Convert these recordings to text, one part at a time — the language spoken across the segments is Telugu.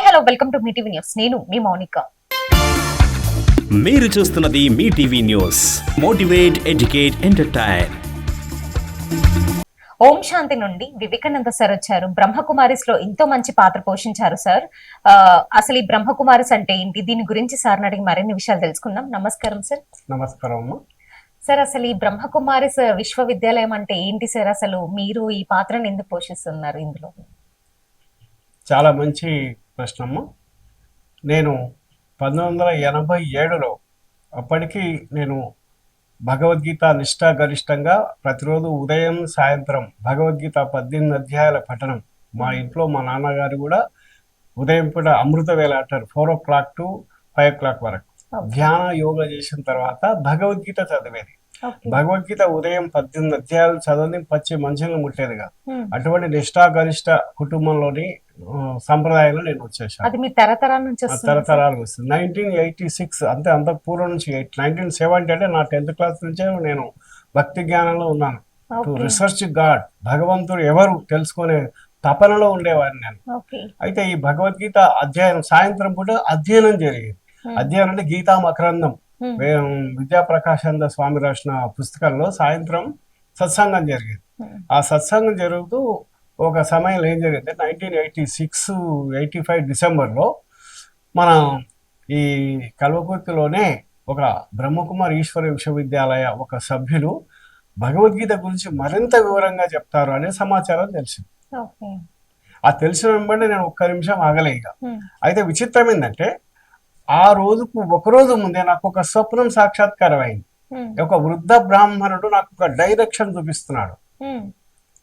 Hello welcome to Mee TV news. నేను మీ మౌనిక. మీరు చూస్తున్నది Mee TV news. Motivate, educate, entertain. Om Shanti నుండి వివేకానంద సార్ వచ్చారు. బ్రహ్మకుమారిస్ లో ఎంతో మంచి పాత్ర పోషించారు సార్. అసలు ఈ బ్రహ్మకుమారిస్ అంటే ఏంటి, దీని గురించి సార్ అడిగి మరిన్ని విషయాలు తెలుసుకుందాం. నమస్కారం సార్. నమస్కారం. సార్, అసలు ఈ బ్రహ్మకుమారిస్ విశ్వవిద్యాలయం అంటే ఏంటి సార్? అసలు మీరు ఈ పాత్రను ఎందుకు పోషిస్తున్నారు ఇందులో? చాలా మంచి ప్రశ్నమ్మ. నేను 1987లో అప్పటికి నేను భగవద్గీత నిష్ఠాగరిష్టంగా ప్రతిరోజు ఉదయం సాయంత్రం భగవద్గీత 18 అధ్యాయాల పఠనం. మా ఇంట్లో మా నాన్నగారు కూడా ఉదయం పూట అమృత వేళ అంటారు, 4 o'clock to 5 o'clock వరకు ధ్యాన యోగా చేసిన తర్వాత భగవద్గీత చదివేది. భగవద్గీత ఉదయం 18 అధ్యాయాలు చదవని పచ్చి మంచిగా ముట్టేదిగా. అటువంటి నిష్ఠాగరిష్ట కుటుంబంలోని సంప్రదాయంలో నేను వచ్చేసాను. అది మీ తరతరాల నుంచి తరతరాలకు వస్తుంది. 1986 అంటే అంతకు పూర్వం నుంచి 1970 అంటే నా 10th క్లాస్ నుంచే నేను భక్తి జ్ఞానంలో ఉన్నాను. టు రిసర్చ్ గాడ్, భగవంతుడు ఎవరు తెలుసుకునే తపనలో ఉండేవాడిని నేను. అయితే ఈ భగవద్గీత అధ్యయనం సాయంత్రం పూట అధ్యయనం జరిగేది. అధ్యయనం అంటే గీతా మకరందం విద్యాప్రకాశానంద స్వామి రాసిన పుస్తకంలో సాయంత్రం సత్సంగం జరిగేది. ఆ సత్సంగం జరుగుతూ ఒక సమయంలో ఏం జరిగింది, 1986-85 డిసెంబర్లో మన ఈ కల్వకుర్తిలోనే ఒక బ్రహ్మకుమారి ఈశ్వర విశ్వవిద్యాలయ ఒక సభ్యులు భగవద్గీత గురించి మరింత వివరంగా చెప్తారు అనే సమాచారం తెలిసింది. ఆ తెలిసిన వెంబడి నేను ఒక్క నిమిషం ఆగలే ఇక. అయితే విచిత్రం ఏంటంటే ఆ రోజుకు ఒకరోజు ముందే నాకు ఒక స్వప్నం సాక్షాత్కారం అయింది. ఒక వృద్ధ బ్రాహ్మణుడు నాకు ఒక డైరెక్షన్ చూపిస్తున్నాడు.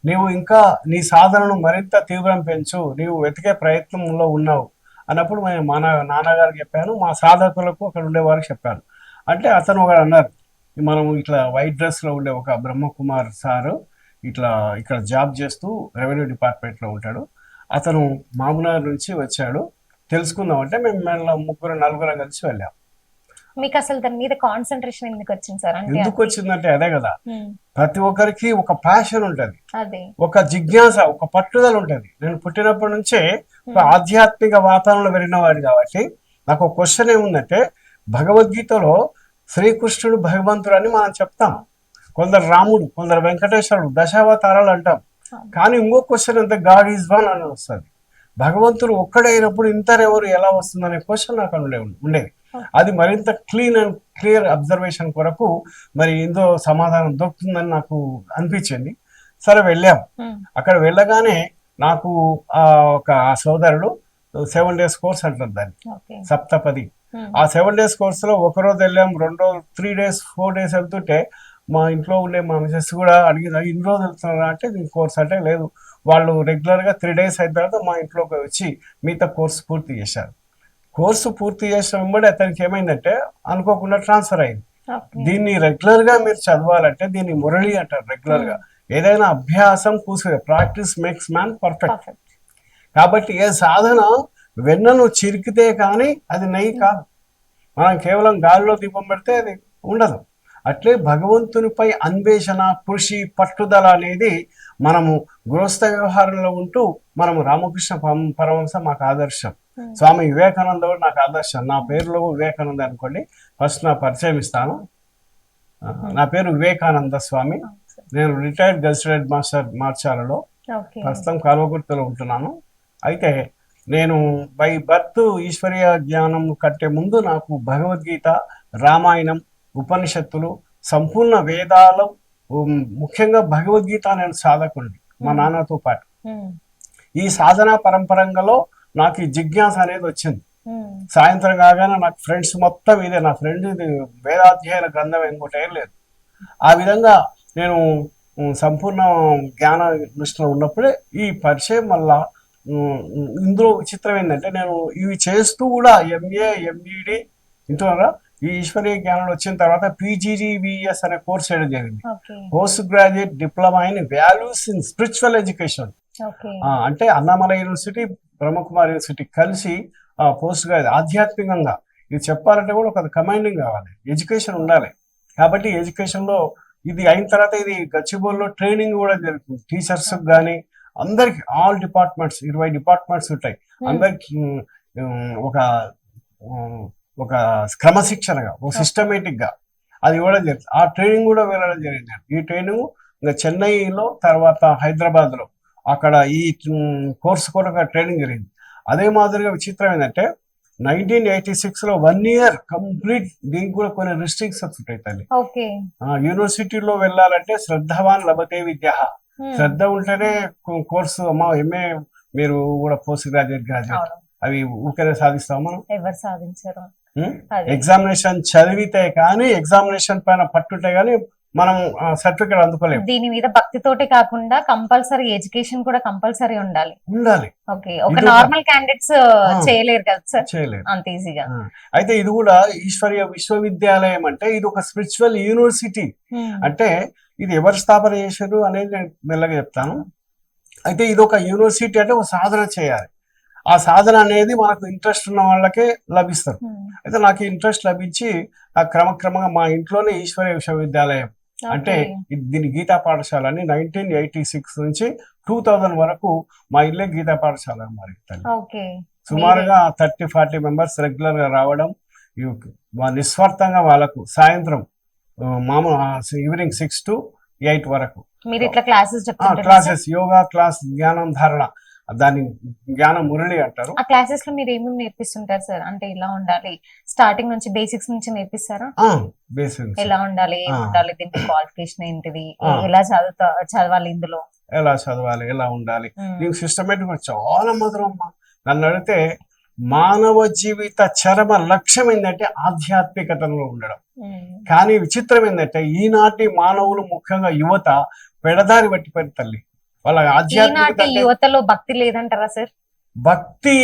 నీవు ఇంకా నీ సాధనను మరింత తీవ్రం పెంచు, నీవు వెతికే ప్రయత్నంలో ఉన్నావు అన్నప్పుడు మా నాన్నగారికి చెప్పాను, మా సాధకులకు అక్కడ ఉండే వారికి చెప్పాను. అంటే అతను ఒకడు అన్నారు, మనం ఇట్లా వైట్ డ్రెస్లో ఉండే ఒక బ్రహ్మకుమార్ సారు ఇట్లా ఇక్కడ జాబ్ చేస్తూ రెవెన్యూ డిపార్ట్మెంట్లో ఉంటాడు, అతను మామూనార్ నుంచి వచ్చాడు, తెలుసుకుందాం అంటే మేము 3-4 కలిసి వెళ్ళాం. మీకు అసలు దాని మీద కాన్సన్ట్రేషన్ ఎందుకు వచ్చింది సార్? ఎందుకు వచ్చిందంటే అదే కదా, ప్రతి ఒక్కరికి ఒక ప్యాషన్ ఉంటది, ఒక జిజ్ఞాస, ఒక పట్టుదల ఉంటది. నేను పుట్టినప్పటి నుంచే ఒక ఆధ్యాత్మిక వాతావరణంలో వెళ్ళిన వాడు కాబట్టి నాకు ఒక క్వశ్చన్ ఏముందంటే, భగవద్గీతలో శ్రీకృష్ణుడు భగవంతుడు అని మనం చెప్తాం, కొందరు రాముడు, కొందరు వెంకటేశ్వరుడు, దశావతారాలు అంటాం. కానీ ఇంకో క్వశ్చన్ అంటే గాడ్ ఈజ్ వన్ అని వస్తుంది. భగవంతుడు ఒక్కడైనప్పుడు ఇంతరెవరు ఎలా వస్తుందనే క్వశ్చన్ నాకు ఉండేది. అది మరింత క్లీన్ అండ్ క్లియర్ అబ్జర్వేషన్ కొరకు మరి ఇందులో సమాధానం దొరుకుతుందని నాకు అనిపించింది. సరే వెళ్ళాం. అక్కడ వెళ్ళగానే నాకు ఒక సోదరుడు 7 days కోర్స్ అంటారు దాన్ని, సప్తపది. ఆ 7 days కోర్సులో ఒకరోజు వెళ్ళాం, 2 రోజులు, 3 days 4 days వెళ్తుంటే మా ఇంట్లో ఉండే మా మిసెస్ కూడా అడిగింది, ఇన్ని రోజులు వెళ్తున్నారా అంటే దీని కోర్స్ అంటే లేదు, వాళ్ళు రెగ్యులర్గా 3 days అయిన తర్వాత మా ఇంట్లోకి వచ్చి మిగతా కోర్సు పూర్తి చేశారు. కోర్సు పూర్తి చేసిన వెంబడి అతనికి ఏమైందంటే అనుకోకుండా ట్రాన్స్ఫర్ అయింది. దీన్ని రెగ్యులర్గా మీరు చదవాలంటే దీన్ని మురళి అంటారు. రెగ్యులర్గా ఏదైనా అభ్యాసం కూర్చునే ప్రాక్టీస్ మేక్స్ మ్యాన్ పర్ఫెక్ట్. కాబట్టి ఏ సాధన వెన్నను చిరికితే కానీ అది నెయ్యి కాదు, మనం కేవలం గాలిలో దీపం పెడితే అది ఉండదు. అట్లే భగవంతునిపై అన్వేషణ, కృషి, పట్టుదల అనేది మనము గృహస్థ వ్యవహారంలో ఉంటూ మనము రామకృష్ణ పరమహంస మాకు ఆదర్శం, స్వామి వివేకానంద నాకు ఆదర్శం. నా పేరులో వివేకానంద అనుకోండి, ఫస్ట్ నా పరిచయం ఇస్తాను. నా పేరు వివేకానంద స్వామి, నేను రిటైర్డ్ గెజిటెడ్ మాస్టర్ మార్చాలలో, ప్రస్తుతం కల్వకుర్తిలో ఉంటున్నాను. అయితే నేను బై బర్త్ ఈశ్వరీయ జ్ఞానం కంటే ముందు నాకు భగవద్గీత, రామాయణం, ఉపనిషత్తులు, సంపూర్ణ వేదాలు, ముఖ్యంగా భగవద్గీత నేను సాధకుడిని మా నాన్నతో పాటు. ఈ సాధన పరంపరంలో నాకు ఈ జిజ్ఞాస అనేది వచ్చింది. సాయంత్రం కాగానే నాకు ఫ్రెండ్స్ మొత్తం ఇదే, నా ఫ్రెండ్ ఇది వేదాధ్యయన గ్రంథం ఇంకోటి ఏం లేదు. ఆ విధంగా నేను సంపూర్ణ జ్ఞాన దృష్టిలో ఉన్నప్పుడే ఈ పరిచయం వల్ల ఇందులో విచిత్రం ఏంటంటే, నేను ఇవి చేస్తూ కూడా MA, MD ఇంటున్నారా, ఈ ఈశ్వరీయ జ్ఞానంలో వచ్చిన తర్వాత PGDVS అనే కోర్స్ చేయడం జరిగింది, post graduate diploma in values in spiritual education. అంటే అన్నామలై యూనివర్సిటీ, బ్రహ్మకుమారి యూనివర్సిటీ కలిసి పోస్ట్ గ్రాడ్యుయేట్ ఆధ్యాత్మికంగా ఇది చెప్పాలంటే కూడా ఒక కమాండింగ్ కావాలి, ఎడ్యుకేషన్ ఉండాలి. కాబట్టి ఎడ్యుకేషన్లో ఇది అయిన తర్వాత ఇది గచ్చిబౌలిలో ట్రైనింగ్ కూడా జరుగుతుంది టీచర్స్ కానీ అందరికి, ఆల్ డిపార్ట్మెంట్స్, 20 డిపార్ట్మెంట్స్ ఉంటాయి, అందరికి ఒక ఒక క్రమశిక్షణగా ఒక సిస్టమేటిక్ గా అది ఇవ్వడం జరిగింది. ఆ ట్రైనింగ్ కూడా వెళ్ళడం జరిగింది. ఈ ట్రైనింగ్ ఇంకా చెన్నైలో తర్వాత హైదరాబాద్ లో అక్కడ ఈ కోర్సు కూడా ట్రైనింగ్ జరిగింది. అదే మాదిరిగా విచిత్రం ఏంటంటే 1986 లో 1 year కంప్లీట్ దీనికి కూడా కొన్ని రిస్ట్రిక్షన్స్ ఉంటాయి తల్లి. యూనివర్సిటీలో వెళ్ళాలంటే శ్రద్ధవాన్ లభతే విద్య, శ్రద్ధ ఉంటేనే కోర్సు అమ్మా ఎంఏ మీరు కూడా పోస్ట్ గ్రాడ్యుయేట్ అవి ఊరికే సాధిస్తాం మనం. ఎవరు సాధించారు? ఎగ్జామినేషన్ చదివితే కానీ ఎగ్జామినేషన్ పైన పట్టుంటే గానీ మనం సర్టిఫికేట్ అందుకోలేము. దీని మీద భక్తితోటి కాకుండా కంపల్సరీ ఎడ్యుకేషన్ కూడా కంపల్సరీ ఉండాలి. ఓకే, ఒక నార్మల్ క్యాండిడేట్స్ చేయలేరు కదా సార్, చేయలేరు అంత ఈజీగా. అయితే ఇది కూడా ఈశ్వరీయ విశ్వవిద్యాలయం అంటే ఇది ఒక స్పిరిచువల్ యూనివర్సిటీ. అంటే ఇది ఎవరు స్థాపన చేశారు అనేది నేను మెల్లగా చెప్తాను. అయితే ఇది ఒక యూనివర్సిటీ అంటే ఒక సాధన చేయాలి. ఆ సాధన అనేది మనకు ఇంట్రెస్ట్ ఉన్న వాళ్ళకే లభిస్తారు. అయితే నాకు ఇంట్రెస్ట్ లభించి ఆ క్రమక్రమంగా మా ఇంట్లోనే ఈశ్వరీయ విశ్వవిద్యాలయం అంటే దీని గీతా పాఠశాల అని 1986 నుంచి 2000 వరకు మా ఇల్లే గీతా పాఠశాల మరి. సుమారుగా 30-40 మెంబర్స్ రెగ్యులర్ గా రావడం, నిస్వార్థంగా వాళ్ళకు సాయంత్రం మామూలు ఈవినింగ్ 6 to 8 వరకు క్లాసెస్, యోగా క్లాస్, జ్ఞానం ధారణ, దాన్ని జ్ఞాన మురళి అంటారు. ఆ క్లాసెస్ లో మీరు ఏమేమి నేర్పిస్తుంటారు సార్? అంటే ఇలా ఉండాలి, స్టార్టింగ్ నుంచి బేసిక్స్ నుంచి నేర్పిస్తారా? బేసిక్స్ ఎలా ఉండాలి, ఏం ఉండాలి, దీనికి క్వాలిఫికేషన్ ఏంటిది, ఎలా చదవాలి, ఇందులో ఎలా చదవాలి, ఎలా ఉండాలి, దీనికి సిస్టమేటిక్ చాలా మధురం. నన్ను అడిగితే మానవ జీవిత చరమ లక్ష్యం ఏంటంటే ఆధ్యాత్మికతలో ఉండడం. కానీ విచిత్రం ఏంటంటే ఈనాటి మానవులు ముఖ్యంగా యువత పెడదారి పట్టిపోయిన తల్లి. వాళ్ళ ఆధ్యాత్మికత యువతలో భక్తి లేదంటారా సార్? భక్తి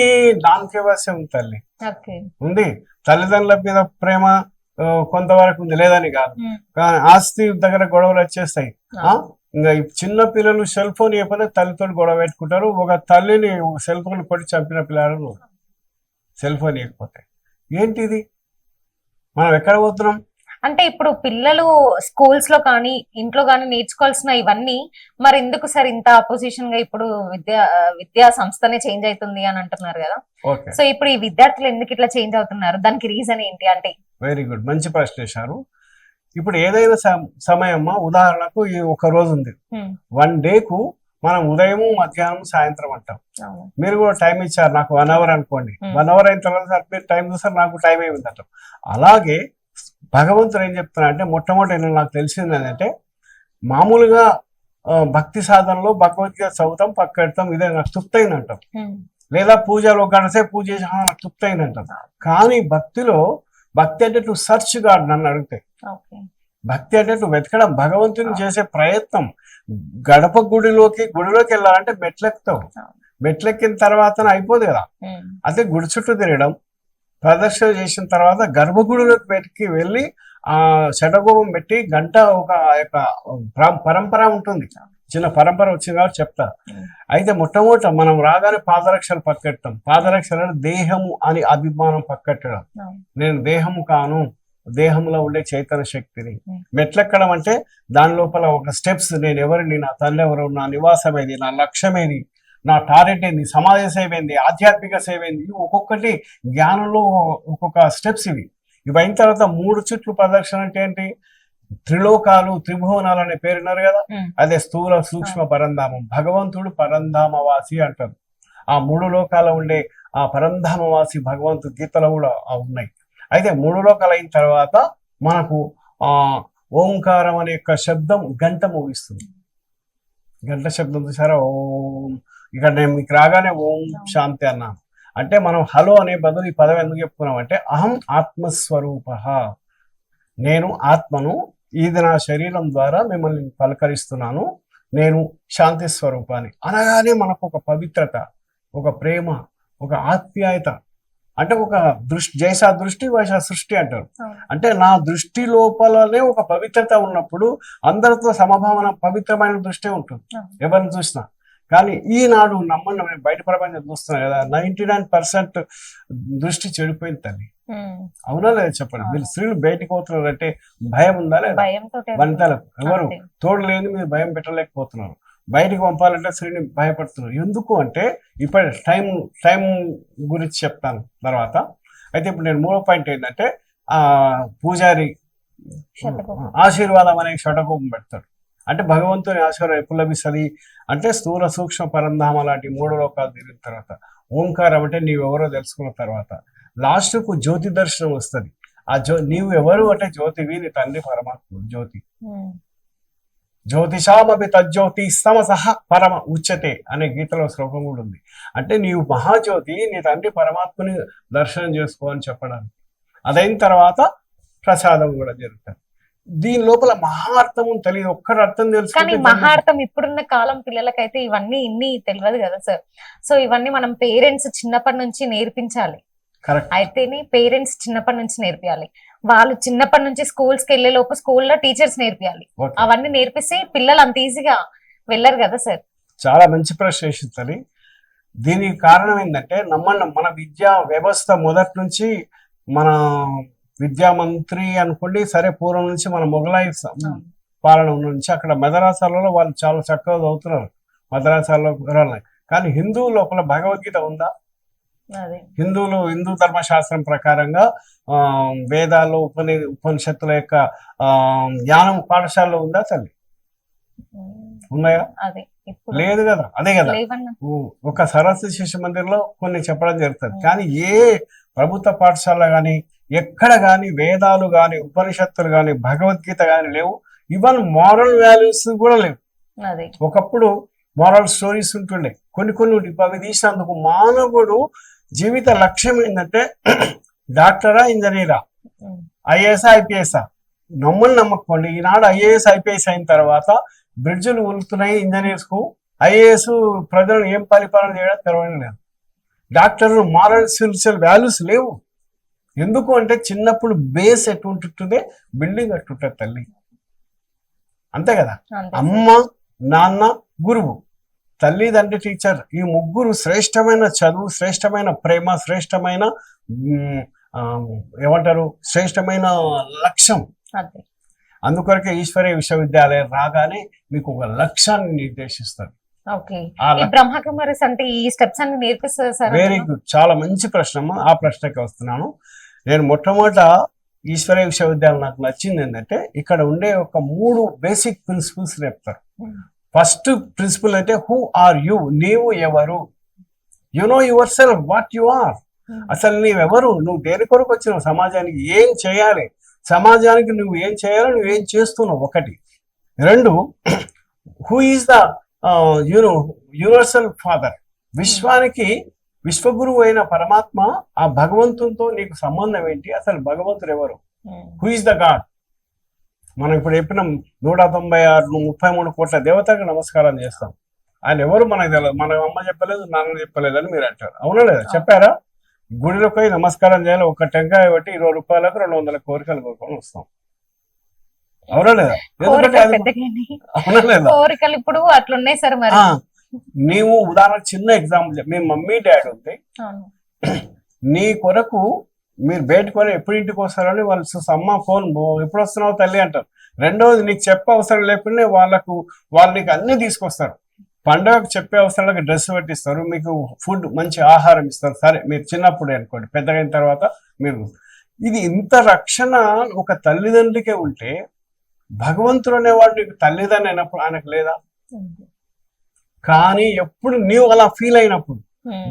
నామకేవశ్యం తల్లి ఉంది. తల్లిదండ్రుల మీద ప్రేమ కొంతవరకు ఉంది, లేదని కాదు. కానీ ఆస్తి దగ్గర గొడవలు వచ్చేస్తాయి. ఇంకా చిన్న పిల్లలు సెల్ ఫోన్ ఇవ్వకపోతే తల్లితో గొడవ పెట్టుకుంటారు. ఒక తల్లిని సెల్ ఫోన్ కొట్టి చంపిన పిల్లలు సెల్ ఫోన్ ఇవ్వకపోతే ఏంటిది? మనం ఎక్కడ పోతున్నాం? అంటే ఇప్పుడు పిల్లలు స్కూల్స్ లో కానీ ఇంట్లో కానీ నేర్చుకోవాల్సిన ఇవన్నీ మరి ఎందుకు సార్ ఇంత అపోజిషన్ గా ఇప్పుడు విద్యా సంస్థనే చేంజ్ అవుతుంది అని అంటున్నారు కదా. సో ఇప్పుడు ఈ విద్యార్థులు ఎందుకు ఇట్లా చేంజ్ అవుతున్నారు? దానికి రీజన్ ఏంటి? అంటే వెరీ గుడ్, మంచి ప్రశ్న వేశారు. ఇప్పుడు ఏదైనా సమయం, ఉదాహరణకు ఈ ఒక రోజు ఉంది, 1 day కు మనం ఉదయం, మధ్యాహ్నం, సాయంత్రం అంటాం. మీరు కూడా టైం ఇచ్చారు నాకు 1 hour అనుకోండి. 1 hour అయిన తర్వాత మీరు టైం చూస్తారు, నాకు టైం ఏమింది అంటాం. అలాగే భగవంతుడు ఏం చెప్తున్నా అంటే మొట్టమొదటి నాకు తెలిసింది ఏంటంటే మామూలుగా భక్తి సాధనలో భగవద్గీత చదువుతాం, పక్కెడతాం, ఇదే నాకు తృప్తయింది అంటాం. లేదా పూజలో ఒక గంట సేపు పూజ చేసి నాకు తృప్తయింది అంటాం. కానీ భక్తిలో భక్తి అంటే టు సర్చ్ గాడ్. నన్ను అడిగితే భక్తి అంటే టు వెతకడం, భగవంతుని చేసే ప్రయత్నం. గడప గుడిలోకి వెళ్ళాలంటే మెట్లెక్కుతావు, మెట్లెక్కిన తర్వాత అయిపోదు కదా. అదే గుడి చుట్టూ తిరగడం, ప్రదర్శన చేసిన తర్వాత గర్భగుడిలోకి పెట్టి వెళ్ళి ఆ షడగోపం పెట్టి గంట ఒక యొక్క పరంపర ఉంటుంది. చిన్న పరంపర వచ్చింది కాబట్టి చెప్తా. అయితే మొట్టమొదట మనం రాగానే పాదరక్షలు పక్కెట్టడం. పాదరక్షలు దేహము అని అభిమానం పక్కెట్టడం. నేను దేహము కాను, దేహంలో ఉండే చైతన్య శక్తిని. మెట్లెక్కడం అంటే దాని లోపల ఒక స్టెప్స్, నేను ఎవరిని, నా తల్లి ఎవరు, నా నివాసం ఏది, నా లక్ష్యం ఏది, నా టార్గెట్ ఏంది, సమాజ సేవ ఏంది, ఆధ్యాత్మిక సేవ ఏంది, ఒక్కొక్కటి జ్ఞానంలో ఒక్కొక్క స్టెప్స్. ఇవి అయిన తర్వాత 3 చుట్లు ప్రదర్శన అంటే ఏంటి? త్రిలోకాలు, త్రిభువనాలు అనే పేరున్నారు కదా, అదే స్థూల సూక్ష్మ పరంధామం. భగవంతుడు పరంధామవాసి అంటారు. ఆ 3 లోకాల ఉండే ఆ పరంధామవాసి భగవంతుడు గీతలో కూడా ఉన్నాయి. అయితే 3 లోకాలు అయిన తర్వాత మనకు ఓంకారం అనే యొక్క శబ్దం గంట మోగిస్తుంది. గంట శబ్దం చూసారా? ఓం. ఇక్కడ నేను మీకు రాగానే ఓం శాంతి అన్నాను. అంటే మనం హలో అనే బదులు ఈ పదం ఎందుకు చెప్పుకున్నాం అంటే అహం ఆత్మస్వరూప, నేను ఆత్మను, ఇది నా శరీరం ద్వారా మిమ్మల్ని పలకరిస్తున్నాను, నేను శాంతి స్వరూపాన్ని అనగానే మనకు ఒక పవిత్రత, ఒక ప్రేమ, ఒక ఆప్యాయత. అంటే ఒక దృష్టి, జైసా దృష్టి వైసా సృష్టి అంటారు. అంటే నా దృష్టి లోపలనే ఒక పవిత్రత ఉన్నప్పుడు అందరితో సమభావన, పవిత్రమైన దృష్టి ఉంటుంది ఎవరిని చూసినా. కానీ ఈనాడు నమ్మని బయట ప్రపంచం చూస్తున్నాం కదా, 99% దృష్టి చెడిపోయింది తల్లి. అవునా లేదా చెప్పండి? మీరు స్త్రీలు బయటకు పోతున్నారంటే భయం ఉందా లేదా? వనితలకు ఎవరు తోడు లేని మీరు భయం పెట్టలేకపోతున్నారు. బయటికి పంపాలంటే స్త్రీని భయపడుతున్నారు. ఎందుకు అంటే ఇప్పుడు టైం గురించి చెప్తాను తర్వాత. అయితే ఇప్పుడు నేను 3వ పాయింట్ ఏంటంటే పూజారి ఆశీర్వాదం అనే షటకోపం పెడతాడు. అంటే భగవంతుని ఆశీర్వాదం ఎప్పుడు లభిస్తుంది అంటే స్థూల సూక్ష్మ పరంధామ లాంటి 3 లోకాలు తిరిగిన తర్వాత, ఓంకారం అంటే నీవెవరో తెలుసుకున్న తర్వాత, లాస్ట్కు జ్యోతి దర్శనం వస్తుంది. నీవు ఎవరు అంటే జ్యోతివి, నీ తండ్రి పరమాత్మ జ్యోతి. జ్యోతిషామపి తజ్జ్యోతి సమసహ పరమ ఉచ్యతే అనే గీతలో శ్లోకం కూడా ఉంది. అంటే నీవు మహాజ్యోతి, నీ తండ్రి పరమాత్మని దర్శనం చేసుకో అని చెప్పడానికి. అదైన తర్వాత ప్రసాదం కూడా జరుగుతుంది. దీని లోపల మహార్థం తెలియదు, ఒక్కటి అర్థం తెలుసు. కానీ మహార్థం ఇప్పుడున్న కాలం పిల్లలకైతే ఇవన్నీ ఇన్ని తెలియదు కదా సార్. సో ఇవన్నీ మనం పేరెంట్స్ చిన్నప్పటి నుంచి నేర్పించాలి. అయితేనే పేరెంట్స్ చిన్నప్పటి నుంచి నేర్పియాలి. వాళ్ళు చిన్నప్పటి నుంచి స్కూల్స్ కి వెళ్లే లోపు స్కూల్లో టీచర్స్ నేర్పియాలి. అవన్నీ నేర్పిస్తే పిల్లలు అంత ఈజీగా వెళ్ళరు కదా సార్. చాలా మంచి ప్రశ్న వేసింది. దీనికి కారణం ఏంటంటే మన విద్యా వ్యవస్థ మొదటి నుంచి మన విద్యా మంత్రి అనుకోండి, సరే పూర్వం నుంచి మన మొఘలాయి పాలన నుంచి అక్కడ మదరాసాలలో వాళ్ళు చాలా చక్కగా చదువుతున్నారు, మదరాసాల్లో. కానీ హిందువు లోపల భగవద్గీత ఉందా? హిందూ ధర్మశాస్త్రం ప్రకారంగా వేదాలు ఉపనిషత్తుల యొక్క జ్ఞానం పాఠశాలలో ఉందా తల్లి? ఉన్నాయా? లేదు కదా. అదే కదా, ఒక సరస్వతి శిశు మందిర్లో కొన్ని చెప్పడం జరుగుతుంది. కానీ ఏ ప్రభుత్వ పాఠశాల కానీ ఎక్కడ కానీ వేదాలు కానీ ఉపనిషత్తులు కానీ భగవద్గీత కానీ లేవు. ఈవెన్ మారల్ వాల్యూస్ కూడా లేవు. ఒకప్పుడు మారల్ స్టోరీస్ ఉంటుండే, కొన్ని అవి తీసినందుకు మానవుడు జీవిత లక్ష్యం ఏంటంటే డాక్టరా, ఇంజనీరా, ఐఏఎస్, ఐపీఎస్. నమ్మకండి, ఈనాడు ఐఏఎస్ ఐపీఎస్ అయిన తర్వాత బ్రిడ్జులు ఉలుతున్నాయి ఇంజనీర్స్ కు. ఐఏఎస్ ప్రజలను ఏం పరిపాలన చేయడం తెరవడం లేదు. డాక్టర్లు మారల్ స్పిరిచువల్ వాల్యూస్ లేవు. ఎందుకు అంటే చిన్నప్పుడు బేస్ ఎట్టుంటుంటే బిల్డింగ్ అట్టుంటుంది తల్లి. అంతే కదా. అమ్మ, నాన్న, గురువు, తల్లి, తండ్రి, టీచర్, ఈ ముగ్గురు శ్రేష్టమైన చదువు, శ్రేష్టమైన ప్రేమ, శ్రేష్టమైన శ్రేష్టమైన లక్ష్యం. అందుకొరకే ఈశ్వరీయ విశ్వవిద్యాలయం రాగానే మీకు ఒక లక్ష్యాన్ని నిర్దేశిస్తారు. వెరీ గుడ్, చాలా మంచి ప్రశ్న. ఆ ప్రశ్నకి వస్తున్నాను నేను. మొట్టమొదట ఈశ్వరీయ విశ్వవిద్యాలయం నాకు నచ్చింది ఏంటంటే ఇక్కడ ఉండే ఒక 3 బేసిక్ ప్రిన్సిపల్స్ చెప్తారు. ఫస్ట్ ప్రిన్సిపల్ అంటే హూ ఆర్ యూ, నీవు ఎవరు. You know yourself, what you are. అసలు నీవెవరు, నువ్వు దేని కొరకు వచ్చినావు, సమాజానికి ఏం చేయాలి, సమాజానికి నువ్వు ఏం చేయాలో నువ్వేం చేస్తున్నావు. 1. 2, who is the universal father. విశ్వానికి విశ్వగురువు అయిన పరమాత్మ, ఆ భగవంతునితో నీకు సంబంధం ఏంటి, అసలు భగవంతుడు ఎవరు, హూ ఈజ్ ద గాడ్. మనం ఇప్పుడు చెప్పిన 196 33 కోట్ల దేవతలకు నమస్కారం చేస్తాం. ఆయన ఎవరు మనకు తెలియదు, మన అమ్మ చెప్పలేదు, నాన్న చెప్పలేదు అని మీరు అంటారు. అవునా లేదా? చెప్పారా? గుడిలోకి పోయి నమస్కారం చేయాలి, ఒక టెంకాయ బట్టి 20 రూపాయలకు 200 కోరికలు కోరుకొని వస్తాం. అవునా లేదా? అవునా లేదా? కోరికలు ఇప్పుడు అట్లున్నాయి సార్. మరి నీవు ఉదాహరణ చిన్న ఎగ్జాంపుల్, మీ మమ్మీ డాడీ ఉంది, నీ కొరకు మీరు బయటకొని ఎప్పుడు ఇంటికి వస్తారని వాళ్ళు అమ్మ ఫోన్ ఎప్పుడు వస్తున్నావు తల్లి అంటారు. రెండవది, నీకు చెప్పే అవసరం లేకుండా వాళ్ళు నీకు అన్ని తీసుకొస్తారు. పండుగకు చెప్పే అవసరాలకు డ్రెస్ పెట్టిస్తారు, మీకు ఫుడ్ మంచి ఆహారం ఇస్తారు. సరే మీరు చిన్నప్పుడే అనుకోండి, పెద్దగైన తర్వాత మీరు. ఇది ఇంత రక్షణ ఒక తల్లిదండ్రికే ఉంటే భగవంతుడు అనేవాడు నీకు తల్లిదండ్రి అయినప్పుడు ఆయనకు లేదా? కానీ ఎప్పుడు నీవు అలా ఫీల్ అయినప్పుడు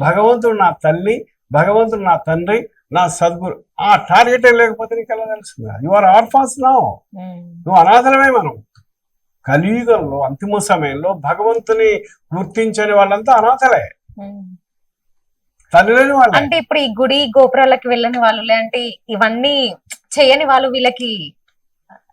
భగవంతుడు నా తల్లి, భగవంతుడు నా తండ్రి, నా సద్గురు, ఆ టార్గెటే లేకపోతే నీకు ఎలా తెలుస్తుంది? You are orphans now. నువ్వు అనాథలమే. మనం కలియుగంలో అంతిమ సమయంలో భగవంతుని గుర్తించని వాళ్ళంతా అనాథలే, తల్లి లేని వాళ్ళు. అంటే ఇప్పుడు ఈ గుడి గోపురాలకి వెళ్ళని వాళ్ళు, లేదంటే ఇవన్నీ చేయని వాళ్ళు వీళ్ళకి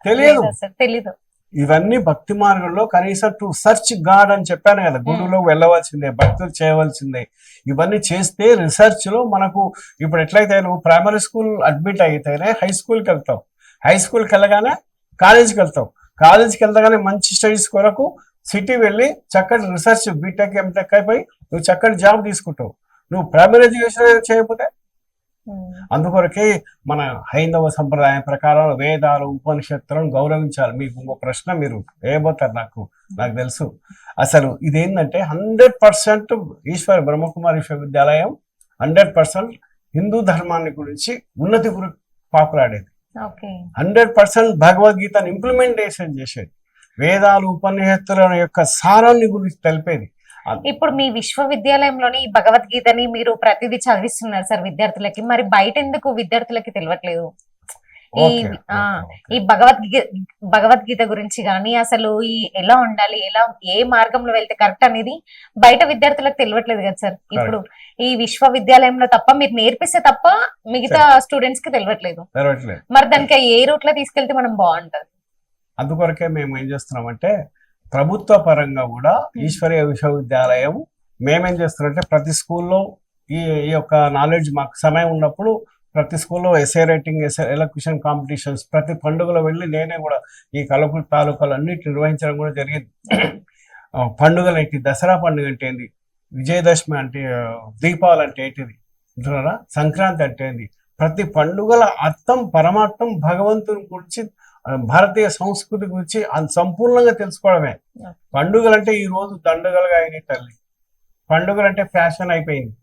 తెలియదు. ఇవన్నీ భక్తి మార్గంలో కనీసం టు సర్చ్ గాడ్ అని చెప్పాను కదా, గుడిలో వెళ్ళవలసిందే, భక్తులు చేయవలసిందే. ఇవన్నీ చేస్తే రీసెర్చ్ లో మనకు ఇప్పుడు ఎట్లయితే నువ్వు ప్రైమరీ స్కూల్ అడ్మిట్ అయితేనే హై స్కూల్కి వెళ్తావు, హై స్కూల్కి వెళ్ళగానే కాలేజీకి వెళ్తావు, కాలేజీకి వెళ్తాగానే మంచి స్టడీస్ కొరకు సిటీ వెళ్ళి చక్కటి రీసెర్చ్ బీటెక్ ఎంటెక్ అయిపోయి నువ్వు చక్కటి జాబ్ తీసుకుంటావు. నువ్వు ప్రైమరీ ఎడ్యుకేషన్ చేయకపోతే అందుకొరకే మన హైందవ సంప్రదాయం ప్రకారం వేదాలు ఉపనిషత్తులను గౌరవించాలి. మీకు ఇంకో ప్రశ్న మీరు వేయబోతారు, నాకు తెలుసు. అసలు ఇదేంటంటే 100% ఈశ్వర బ్రహ్మకుమారి విశ్వవిద్యాలయం 100% హిందూ ధర్మాన్ని గురించి ఉన్నతి గురించి పాకులాడేది. 100% భగవద్గీతను ఇంప్లిమెంటేషన్ చేసేది, వేదాలు ఉపనిషత్తుల యొక్క సారాన్ని గురించి తెలిపేది. ఇప్పుడు మీ విశ్వవిద్యాలయంలోని ఈ భగవద్గీతని మీరు ప్రతిదీ చదివిస్తున్నారు సార్ విద్యార్థులకి, మరి బయట ఎందుకు విద్యార్థులకి తెలియట్లేదు? ఈ భగవద్గీత గురించి కానీ అసలు ఈ ఎలా ఉండాలి, ఎలా ఏ మార్గంలో వెళ్తే కరెక్ట్ అనేది బయట విద్యార్థులకు తెలియట్లేదు కదా సార్. ఇప్పుడు ఈ విశ్వవిద్యాలయంలో తప్ప మీరు నేర్పిస్తే తప్ప మిగతా స్టూడెంట్స్ కి తెలియట్లేదు. మరి దానికి ఏ రూట్ లో తీసుకెళ్తే మనం బాగుంటది? అందుకొరకే మేము ఏం చేస్తున్నామంటే ప్రభుత్వ పరంగా కూడా ఈశ్వరీయ విశ్వవిద్యాలయం మేమేం చేస్తున్నామంటే ప్రతి స్కూల్లో ఈ యొక్క నాలెడ్జ్ మాకు సమయం ఉన్నప్పుడు ప్రతి స్కూల్లో ఎస్ఏ రైటింగ్, ఎలక్యూషన్ కాంపిటీషన్స్, ప్రతి పండుగలో వెళ్ళి నేనే కూడా ఈ కలపూరు తాలూకాలు అన్నిటి నిర్వహించడం కూడా జరిగింది. పండుగలు ఏంటి, దసరా పండుగ అంటే ఏంటి, విజయదశమి అంటే, దీపావళి అంటే ఏంటిది, అంటున్నారా, సంక్రాంతి అంటే ఏంటి, ప్రతి పండుగల అర్థం పరమార్థం భగవంతుని గురించి భారతీయ సంస్కృతి గురించి సంపూర్ణంగా తెలుసుకోవడమే. పండుగలు అంటే ఈ రోజు దండుగలుగా అయినాయి తల్లి, పండుగలు అంటే ఫ్యాషన్ అయిపోయింది,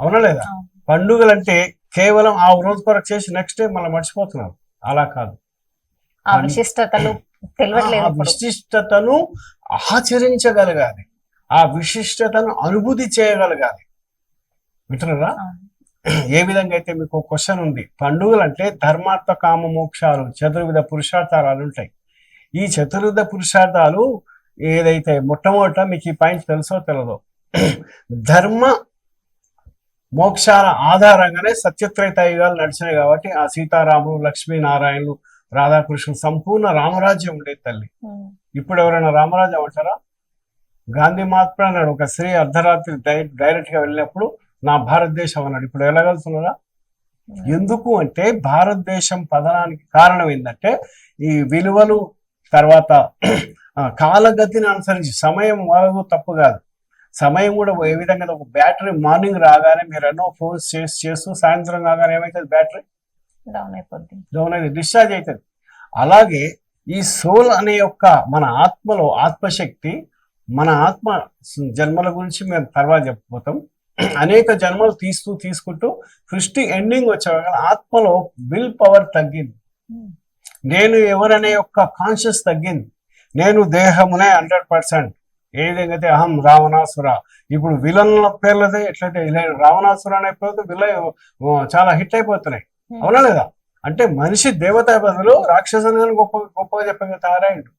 అవునా లేదా? పండుగలు అంటే కేవలం ఆ రోజు కొరకు చేసి నెక్స్ట్ డే మనం మర్చిపోతున్నాం. అలా కాదు, ఆ విశిష్టతను ఆచరించగలగాలి, ఆ విశిష్టతను అనుభూతి చేయగలగాలి. వింటున్నారా? ఏ విధంగా అయితే మీకు ఒక క్వశ్చన్ ఉంది, పండుగలు అంటే ధర్మార్థ కామ మోక్షాలు చతుర్విధ పురుషార్థాలు ఉంటాయి. ఈ చతుర్విధ పురుషార్థాలు ఏదైతే మొట్టమొదట మీకు ఈ పాయింట్ తెలుసో తెలియదో, ధర్మ మోక్షాల ఆధారంగానే సత్యత్రేతాయుగాలు నడిచినాయి. కాబట్టి ఆ సీతారాములు, లక్ష్మీనారాయణులు, రాధాకృష్ణులు సంపూర్ణ రామరాజ్యం ఉండేది తల్లి. ఇప్పుడు ఎవరైనా రామరాజ్యం అంటారా? గాంధీ మహాత్ముడు అన్నాడు, ఒక స్త్రీ అర్ధరాత్రి డైరెక్ట్ గా వెళ్ళినప్పుడు నా భారతదేశం అన్నాడు. ఇప్పుడు వెళ్ళగలుగుతున్నారా? ఎందుకు అంటే భారతదేశం పతనానికి కారణం ఏంటంటే ఈ విలువలు, తర్వాత కాలగతిని అనుసరించి సమయం వరకు తప్పు కాదు, సమయం కూడా ఏ విధంగా ఒక బ్యాటరీ మార్నింగ్ రాగానే మీరు ఎన్నో ఫోన్స్ చేస్తూ సాయంత్రం కాగానే ఏమవుతుంది, బ్యాటరీ డౌన్ అయింది, డిశ్చార్జ్ అవుతుంది. అలాగే ఈ సోల్ అనే యొక్క మన ఆత్మలో ఆత్మశక్తి, మన ఆత్మ జన్మల గురించి మేము తర్వాత చెప్పబోతాం. అనేక జన్మలు తీసుకుంటూ సృష్టి ఎండింగ్ వచ్చే ఆత్మలో విల్ పవర్ తగ్గింది, నేను ఎవరనే యొక్క కాన్షియస్ తగ్గింది, నేను దేహమునే 100%. ఏ విధంగా అయితే అహం రావణాసుర, ఇప్పుడు విలన్ల పేర్లదే ఎట్లయితే రావణాసుర అనే పేరుతో విలన్ చాలా హిట్ అయిపోతున్నాయి, అవునా లేదా? అంటే మనిషి దేవత బదులు రాక్షసుని గొప్పగా చెప్పగా తయారైండు,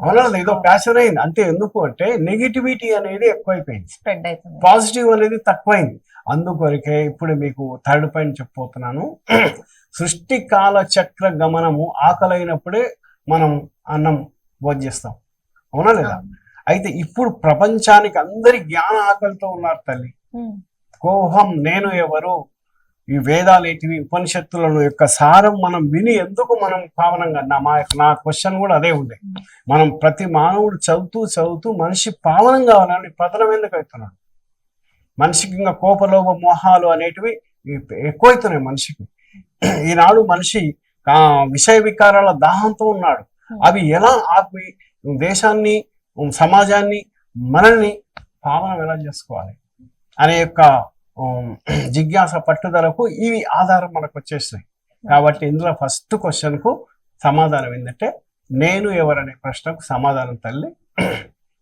అవునా? ఏదో ప్యాషన్ అయింది అంతే. ఎందుకు అంటే నెగిటివిటీ అనేది ఎక్కువైపోయింది, పాజిటివ్ అనేది తక్కువైంది. అందుకొరకే ఇప్పుడు మీకు థర్డ్ పాయింట్ చెప్పబోతున్నాను. సృష్టి కాల చక్ర గమనము, ఆకలైనప్పుడే మనం అన్నం భోజిస్తాం, అవునా లేదా? అయితే ఇప్పుడు ప్రపంచానికి అందరి జ్ఞాన ఆకలితో ఉన్నారు తల్లి. కోహం, నేను ఎవరు, ఈ వేదాలు ఏంటివి, ఉపనిషత్తులను యొక్క సారం మనం విని ఎందుకు మనం పావనంగా, నా క్వశ్చన్ కూడా అదే ఉండే. మనం ప్రతి మానవుడు చదువుతూ మనిషి పావనం కావాలని పతనం ఎందుకు అవుతున్నాడు? మనిషికి ఇంకా కోపలోభ మోహాలు అనేటివి ఎక్కువైతున్నాయి మనిషికి. ఈనాడు మనిషి విషయ వికారాల దాహంతో ఉన్నాడు. అవి ఎలా ఆపి దేశాన్ని, సమాజాన్ని, మనల్ని పావనం ఎలా చేసుకోవాలి అనే యొక్క జిజ్ఞాస పట్టుదలకు ఇవి ఆధారం మనకు వచ్చేస్తాయి. కాబట్టి ఇందులో ఫస్ట్ క్వశ్చన్ కు సమాధానం ఏంటంటే నేను ఎవరనే ప్రశ్నకు సమాధానం తల్లి.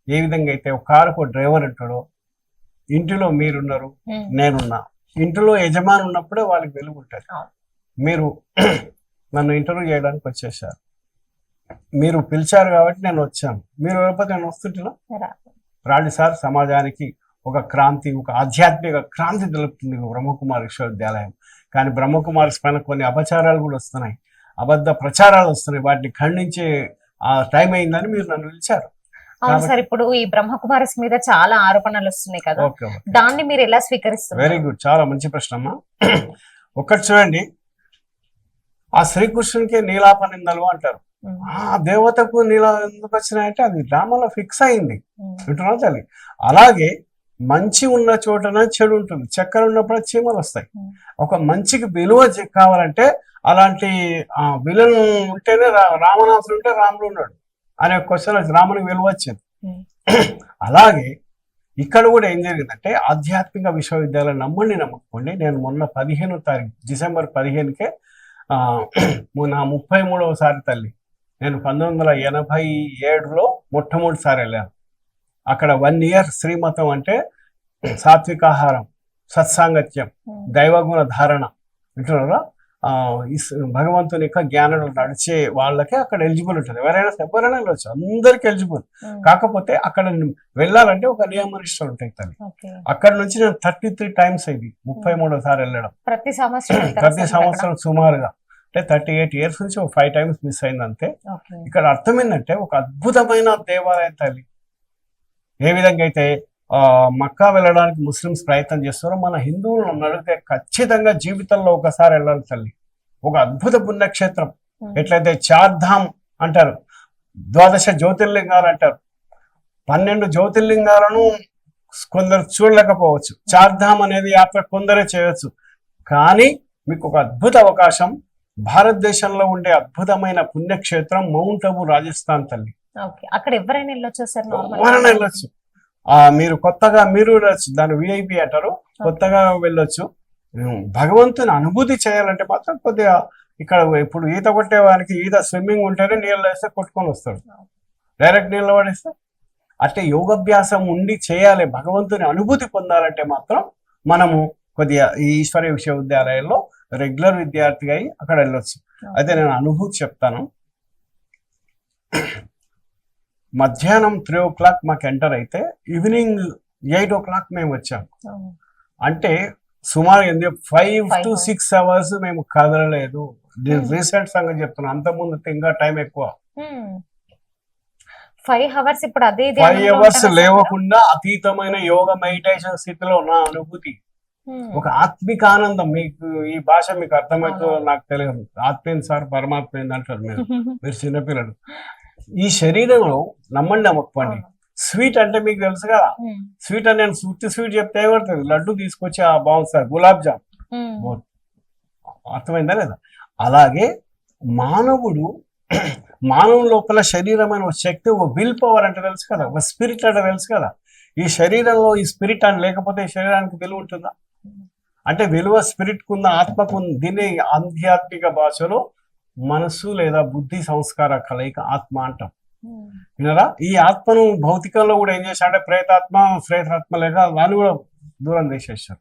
ఏ విధంగా అయితే ఒక కారుకు డ్రైవర్ ఉంటాడో, ఇంటిలో మీరున్నారు, నేనున్నా, ఇంటిలో యజమాని ఉన్నప్పుడే వాళ్ళకి వెలుగు ఉంటుంది. మీరు నన్ను ఇంటర్వ్యూ చేయడానికి వచ్చేసారు, మీరు పిలిచారు కాబట్టి నేను వచ్చాను, మీరు లేకపోతే నేను వస్తుంటున్నా రాండి సార్. సమాజానికి ఒక క్రాంతి, ఒక ఆధ్యాత్మిక క్రాంతి తెలుపుతుంది బ్రహ్మకుమారి విశ్వవిద్యాలయం. కానీ బ్రహ్మకుమారి పైన కొన్ని అపచారాలు కూడా వస్తున్నాయి, అబద్ధ ప్రచారాలు వస్తున్నాయి. వాటిని ఖండించే ఆ టైం అయిందని మీరు నన్ను పిలిచారు. అవును సార్, ఇప్పుడు ఈ బ్రహ్మకుమారిస్ మీద చాలా ఆరోపణలు వస్తున్నాయి కదా, దాన్ని మీరు ఎలా స్వీకరిస్తారు? వెరీ గుడ్, చాలా మంచి ప్రశ్న అమ్మా. ఒక్కటి చూడండి, ఆ శ్రీకృష్ణునికి నీలాప నిందలు అంటారు. ఆ దేవతకు నీలా ఎందుకు వచ్చినాయంటే అది డ్రామాలో ఫిక్స్ అయింది, వింటున్నా తల్లి. అలాగే మంచి ఉన్న చోటన చెడు ఉంటుంది, చక్కెర ఉన్నప్పుడు చీమలు వస్తాయి. ఒక మంచికి విలువ కావాలంటే అలాంటి విలువ ఉంటేనే రామనాథుడు ఉంటే రాముడు ఉన్నాడు అనే క్వశ్చన్ రామునికి విలువ వచ్చింది. అలాగే ఇక్కడ కూడా ఏం జరిగిందంటే ఆధ్యాత్మిక విశ్వవిద్యాలయం నమ్మండి నమ్మకండి, నేను మొన్న 15వ తారీఖు డిసెంబర్ 15కే నా 33వ తల్లి, నేను 1987లో మొట్టమొదటిసారి వెళ్ళాను. అక్కడ 1 year శ్రీమతం అంటే సాత్వికాహారం, సత్సాంగత్యం, దైవగుణ ధారణ వింటున్నారా, భగవంతుని యొక్క జ్ఞానంలో నడిచే వాళ్ళకే అక్కడ ఎలిజిబుల్ ఉంటుంది. ఎవరైనా వెళ్ళొచ్చు, అందరికి ఎలిజిబుల్. కాకపోతే అక్కడ వెళ్ళాలంటే ఒక నియమనిష్టలు ఉంటాయి తల్లి. అక్కడ నుంచి నేను 33 times అయింది 33వ వెళ్ళడం. ప్రతి సంవత్సరం సుమారుగా అంటే 38 years నుంచి ఒక 5 times మిస్ అయింది అంతే. ఇక్కడ అర్థం ఏంటంటే ఒక అద్భుతమైన దేవాలయం తల్లి. ఏ విధంగా అయితే మక్కా వెళ్ళడానికి ముస్లిమ్స్ ప్రయత్నం చేస్తారో మన హిందువులను అడిగితే ఖచ్చితంగా జీవితంలో ఒకసారి వెళ్ళాలి తల్లి. ఒక అద్భుత పుణ్యక్షేత్రం. ఎట్లయితే 4 ధామ్ అంటారు, 12 జ్యోతిర్లింగాలు అంటారు. 12 జ్యోతిర్లింగాలను కొందరు చూడలేకపోవచ్చు, 4 ధామ్ అనేది యాత్ర కొందరే చేయవచ్చు. కానీ మీకు ఒక అద్భుత అవకాశం, భారతదేశంలో ఉండే అద్భుతమైన పుణ్యక్షేత్రం మౌంట్ అబు, రాజస్థాన్ తల్లి. అక్కడ ఎవరైనా వెళ్ళొచ్చు సార్? ఎవరైనా వెళ్ళొచ్చు. మీరు కొత్తగా మీరు వెళ్ళొచ్చు, దాన్ని విఐపి అంటారు, కొత్తగా వెళ్ళొచ్చు. భగవంతుని అనుభూతి చేయాలంటే మాత్రం కొద్దిగా ఇక్కడ ఇప్పుడు ఈత కొట్టేవానికి ఈత స్విమ్మింగ్ ఉంటేనే నీళ్ళు వేస్తే కొట్టుకొని వస్తాడు, డైరెక్ట్ నీళ్ళు పడేస్తే. అంటే యోగాభ్యాసం ఉండి చేయాలి. భగవంతుని అనుభూతి పొందాలంటే మాత్రం మనము కొద్దిగా ఈ ఈశ్వరీయ విశ్వవిద్యాలయంలో రెగ్యులర్ విద్యార్థిగా అయి అక్కడ వెళ్ళొచ్చు. అయితే నేను అనుభూతి చెప్తాను. మధ్యాహ్నం 3 o'clock మాకు ఎంటర్ అయితే ఈవినింగ్ 8 o'clock మేము వచ్చాము. అంటే సుమారు 5 to 6 hours మేము కదలలేదు. రీసెంట్ సంగతి చెప్తున్నాను, అంత ముందు ఇంకా టైం ఎక్కువ. 5 hours ఇప్పుడు అదే 5 hours లేవకుండా అతీతమైన యోగ మెడిటేషన్ స్థితిలో నా అనుభూతి, ఒక ఆత్మిక ఆనందం. మీకు ఈ భాష మీకు అర్థమవుతుందో నాకు తెలియదు. ఆత్మేంది సార్, పరమాత్మ ఏంది అంటారు మీరు చిన్నపిల్లలు. ఈ శరీరంలో నమ్మండి నమ్మకపోండి, స్వీట్ అంటే మీకు తెలుసు కదా, స్వీట్ అని నేను స్వీట్ చెప్తే ఏమవుతుంది, లడ్డు తీసుకొచ్చి బాగుంది సార్, గులాబ్ జామ్, అర్థమైందా లేదా? అలాగే మానవుని లోపల శరీరమైన ఒక శక్తి, ఒక విల్ పవర్ అంటే తెలుసు కదా, ఒక స్పిరిట్ అంటే తెలుసు కదా. ఈ శరీరంలో ఈ స్పిరిట్ అని లేకపోతే ఈ శరీరానికి విలువ ఉంటుందా? అంటే విలువ స్పిరిట్ కుందా, ఆత్మకు ఉంది. దీన్ని ఆధ్యాత్మిక భాషలో మనస్సు లేదా బుద్ధి సంస్కార కలయిక ఆత్మ అంటాం. వినరా? ఈ ఆత్మను భౌతికంలో కూడా ఏం చేశారంటే ప్రేతాత్మ లేక దాన్ని కూడా దూరం చేసేసారు.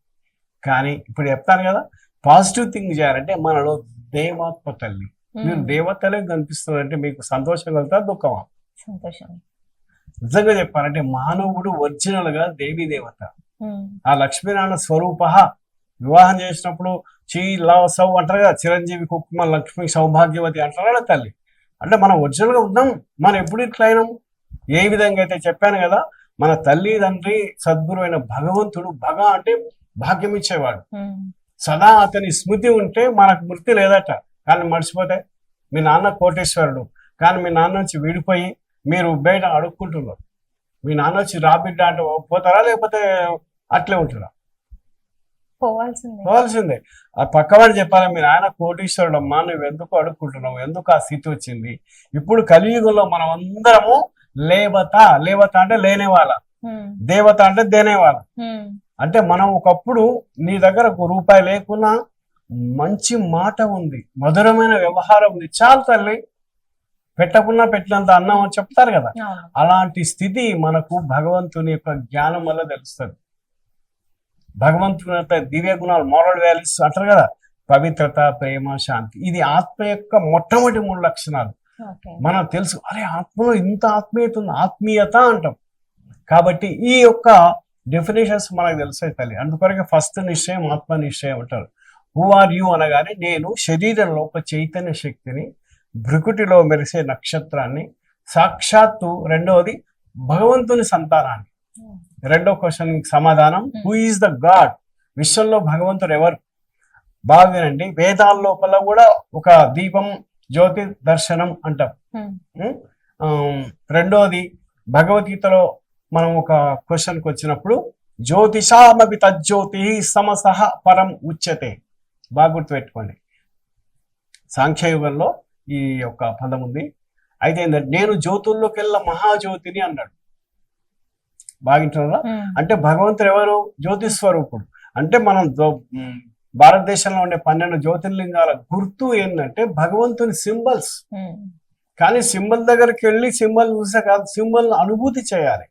కానీ ఇప్పుడు చెప్తాను కదా, పాజిటివ్ థింగ్ చేయాలంటే మనలో దేవాత్మ తల్లి, మీరు దేవతలే కనిపిస్తుందంటే మీకు సంతోషం కలుగుతా, దుఃఖమా? సంతోషం. నిజంగా చెప్పాలంటే మానవుడు ఒరిజినల్ గా దేవీ దేవత, ఆ లక్ష్మీనారాయణ స్వరూప. వివాహం చేసినప్పుడు చీ లవ్ సౌ అంటారు కదా, చిరంజీవి కుక్కుమ లక్ష్మి సౌభాగ్యవతి అంటారు కదా తల్లి. అంటే మనం ఒరిజినల్ గా ఉన్నాం. మనం ఎప్పుడు ఇట్లా అయినాం? ఏ విధంగా అయితే చెప్పాను కదా, మన తల్లి తండ్రి సద్గురు అయిన భగవంతుడు, అంటే భాగ్యం ఇచ్చేవాడు. సదా అతని స్మృతి ఉంటే మనకు మృతి లేదట. కానీ మర్చిపోతే మీ నాన్న కోటేశ్వరుడు, కానీ మీ నాన్న నుంచి విడిపోయి మీరు బయట అడుక్కుంటున్నారు. మీ నాన్న వచ్చి రాబిడ్డ అంటే పోతారా, లేకపోతే అట్లే ఉంటారా? పోవాల్సిందే. ఆ పక్కవాడు చెప్పాలి, మీ నాన్న కోటీశ్వరుడు అమ్మా, నువ్వు ఎందుకు అడుక్కుంటున్నావు, ఎందుకు ఆ స్థితి వచ్చింది? ఇప్పుడు కలియుగంలో మనం అందరము లేవత అంటే లేనేవాళ్ళ, దేవత అంటే దేనేవాళ్ళ. అంటే మనం ఒకప్పుడు నీ దగ్గర ₹1 లేకున్నా మంచి మాట ఉంది, మధురమైన వ్యవహారం ఉంది, చాలు తల్లి, పెట్టకున్నా పెట్టినంత అన్నం అని చెప్తారు కదా. అలాంటి స్థితి మనకు భగవంతుని యొక్క జ్ఞానం వల్ల తెలుస్తుంది. భగవంతుని యొక్క దివ్య గుణాలు, మోరల్ వాల్యూస్ అంటారు కదా, పవిత్రత, ప్రేమ, శాంతి, ఇది ఆత్మ యొక్క మొట్టమొదటి 3 లక్షణాలు. మనం తెలుసు, అరే ఆత్మలో ఇంత ఆత్మీయత ఉంది, ఆత్మీయత అంటాం. కాబట్టి ఈ యొక్క డెఫినేషన్స్ మనకు తెలుస్తాయి తల్లి. అందుకొరకే ఫస్ట్ నిశ్చయం ఆత్మ నిశ్చయం అంటారు. హూ ఆర్ యూ అనగానే నేను శరీరంలో ఒక చైతన్య శక్తిని, భృకుటిలో మెరిసే నక్షత్రాన్ని, సాక్షాత్తు రెండవది భగవంతుని సంతానాన్ని. రెండో క్వశ్చన్ సమాధానం, హూ ఈజ్ ద గాడ్? విశ్వంలో భగవంతుడు ఎవరు? బాగా వినండి, వేదాల లోపల కూడా ఒక దీపం, జ్యోతి, దర్శనం అంటాం. రెండోది భగవద్గీతలో మనం ఒక క్వశ్చన్కి వచ్చినప్పుడు జ్యోతిషామపి తజ్జ్యోతి సమసహ పరం ఉచ్యతే. బాగా గుర్తుపెట్టుకోండి, సాంఖ్యయుగంలో ఈ యొక్క పదం ఉంది. అయితే ఏంటంటే నేను జ్యోతుల్లోకెల్లా మహాజ్యోతిని అన్నాడు. బాగింటున్నారా? అంటే భగవంతుడు ఎవరు? జ్యోతి స్వరూపుడు. అంటే మనం భారతదేశంలో ఉండే 12 జ్యోతిర్లింగాల గుర్తు ఏంటంటే భగవంతుని సింబల్స్. కానీ సింబల్ దగ్గరికి వెళ్ళి సింబల్ చూసే కాదు, సింబల్ అనుభూతి చేయాలి.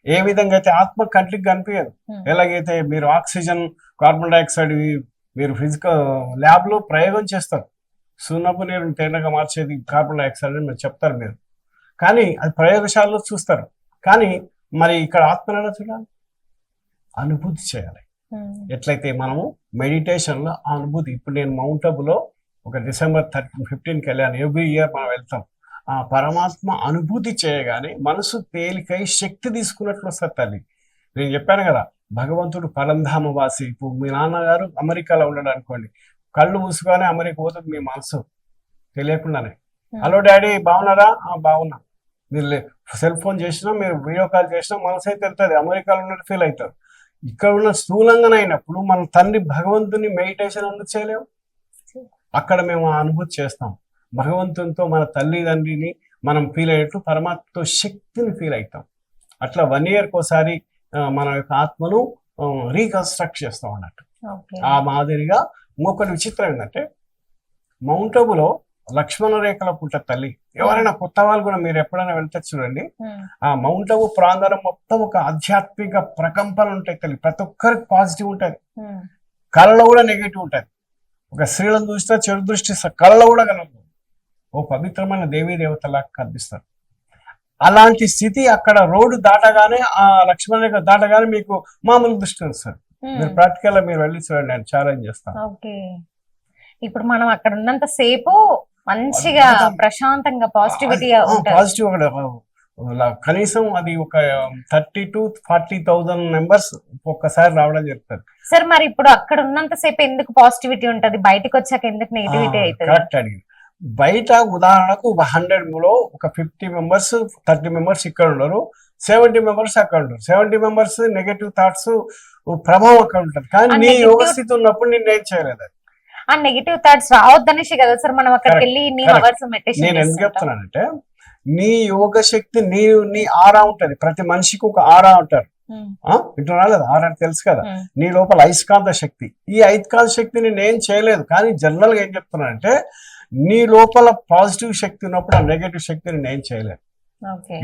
ఏ విధంగా అయితే ఆత్మ కంటికి కనిపించదు, ఎలాగైతే మీరు ఆక్సిజన్, కార్బన్ డైఆక్సైడ్ మీరు ఫిజికల్ ల్యాబ్ లో ప్రయోగం చేస్తారు, సున్నపు నీరు తేనెగా మార్చేది కార్బన్ డైఆక్సైడ్ అని మీరు చెప్తారు మీరు, కానీ అది ప్రయోగశాలలో చూస్తారు. కానీ మరి ఇక్కడ ఆత్మ ఎలా చూడాలి? అనుభూతి చేయాలి. ఎట్లయితే మనము మెడిటేషన్ లో ఆ అనుభూతి, ఇప్పుడు నేను మౌంట్ అబులో ఒక December 15కి వెళ్ళాను. ఎవ్రీ ఇయర్ మనం వెళ్తాం. ఆ పరమాత్మ అనుభూతి చేయగానే మనసు తేలికై శక్తి తీసుకున్నట్లు వస్తారు తల్లి. నేను చెప్పాను కదా, భగవంతుడు పరంధామవాసి. ఇప్పుడు మీ నాన్నగారు అమెరికాలో ఉండడు అనుకోండి, కళ్ళు మూసుకొని అమెరికా పోతుంది మీ మనసు తెలియకుండానే. హలో డాడీ బాగున్నారా? బాగున్నా. మీరు సెల్ ఫోన్ చేసినా, మీరు వీడియో కాల్ చేసినా మనసు అయితే వెళ్తుంది, అమెరికాలో ఉన్నట్టు ఫీల్ అవుతారు. ఇక్కడ ఉన్న స్థూలంగా అయినప్పుడు మన తండ్రి భగవంతుని మెడిటేషన్ ఎందుకు చేయలేము? అక్కడ మేము ఆ అనుభూతి చేస్తాం. భగవంతునితో మన తల్లిదండ్రిని మనం ఫీల్ అయ్యేట్టు పరమాత్మతో శక్తిని ఫీల్ అవుతాం. అట్లా 1 yearకి ఒకసారి మన యొక్క ఆత్మను రీకన్స్ట్రక్ట్ చేస్తాం అన్నట్టు. ఆ మాదిరిగా ఇంకొకటి విచిత్రం ఏంటంటే, మౌంట్ అబులో లక్ష్మణ రేఖల పుట్ట తల్లి. ఎవరైనా కొత్త వాళ్ళు కూడా మీరు ఎప్పుడైనా వెళ్తే చూడండి, ఆ మౌంట్ అబు ప్రాంగణం మొత్తం ఒక ఆధ్యాత్మిక ప్రకంపనలు ఉంటాయి తల్లి. ప్రతి ఒక్కరికి పాజిటివ్ ఉంటుంది, కళలో కూడా నెగిటివ్ ఉంటుంది. ఒక స్త్రీలను చూసినా చెడు దృష్టి కళలో కూడా కలదు. ఓ పవిత్రమైన దేవీ దేవతలా కనిపిస్తారు. అలాంటి స్థితి అక్కడ రోడ్డు దాటగానే, ఆ లక్ష్మణ రేఖ దాటగానే మీకు మామూలు దృష్టి వస్తుంది. మీరు ప్రాక్టికల్ గా మీరు వెళ్ళి చూడండి, నేను ఛాలెంజ్ చేస్తాను. ఇప్పుడు మనం అక్కడ ఉన్నంత సేపు మంచిగా ప్రశాంతంగా పాజిటివిటీ పాజిటివ్. కనీసం అది ఒక 30,000 to 40,000 మెంబర్స్ ఒక్కసారి రావడం జరుగుతుంది. సార్ మరి ఇప్పుడు అక్కడ ఉన్నంత సేపు ఎందుకు పాజిటివిటీ ఉంటది, బయటకు వచ్చాక ఎందుకు నెగిటివిటీ అవుతుంది? కరెక్ట్ అడిగి. బయట ఉదాహరణకు 100 లో ఒక 50 మెంబర్స్ 30 మెంబర్స్ ఇక్కడ ఉన్నారు, 70 మెంబర్స్ అక్కడ ఉంటారు. 70 మెంబర్స్ నెగటివ్ థాట్స్ ప్రభావం అక్కడ ఉంటుంది. కానీ నీ యోగ స్థితి ఉన్నప్పుడు నేనేం చేయలేదు. ఆ నెగటివ్ థాట్స్ రావద్దనేసి కదా సార్ మనం అక్కడికి వెళ్ళి నేను ఎందుకు చెప్తున్నానంటే, నీ యోగ శక్తి నీ ఆరా ఉంటది. ప్రతి మనిషికి ఒక ఆరా ఉంటారు. ఇటు రాలేదు ఆరా తెలుసు కదా, నీ లోపల అయస్కాంత శక్తి. ఈ అయస్కాంత శక్తిని నేను చేయలేదు. కానీ జనరల్ గా ఏం చెప్తున్నానంటే, నీ లోపల పాజిటివ్ శక్తి ఉన్నప్పుడు ఆ నెగటివ్ శక్తిని నేను చేయలేదు.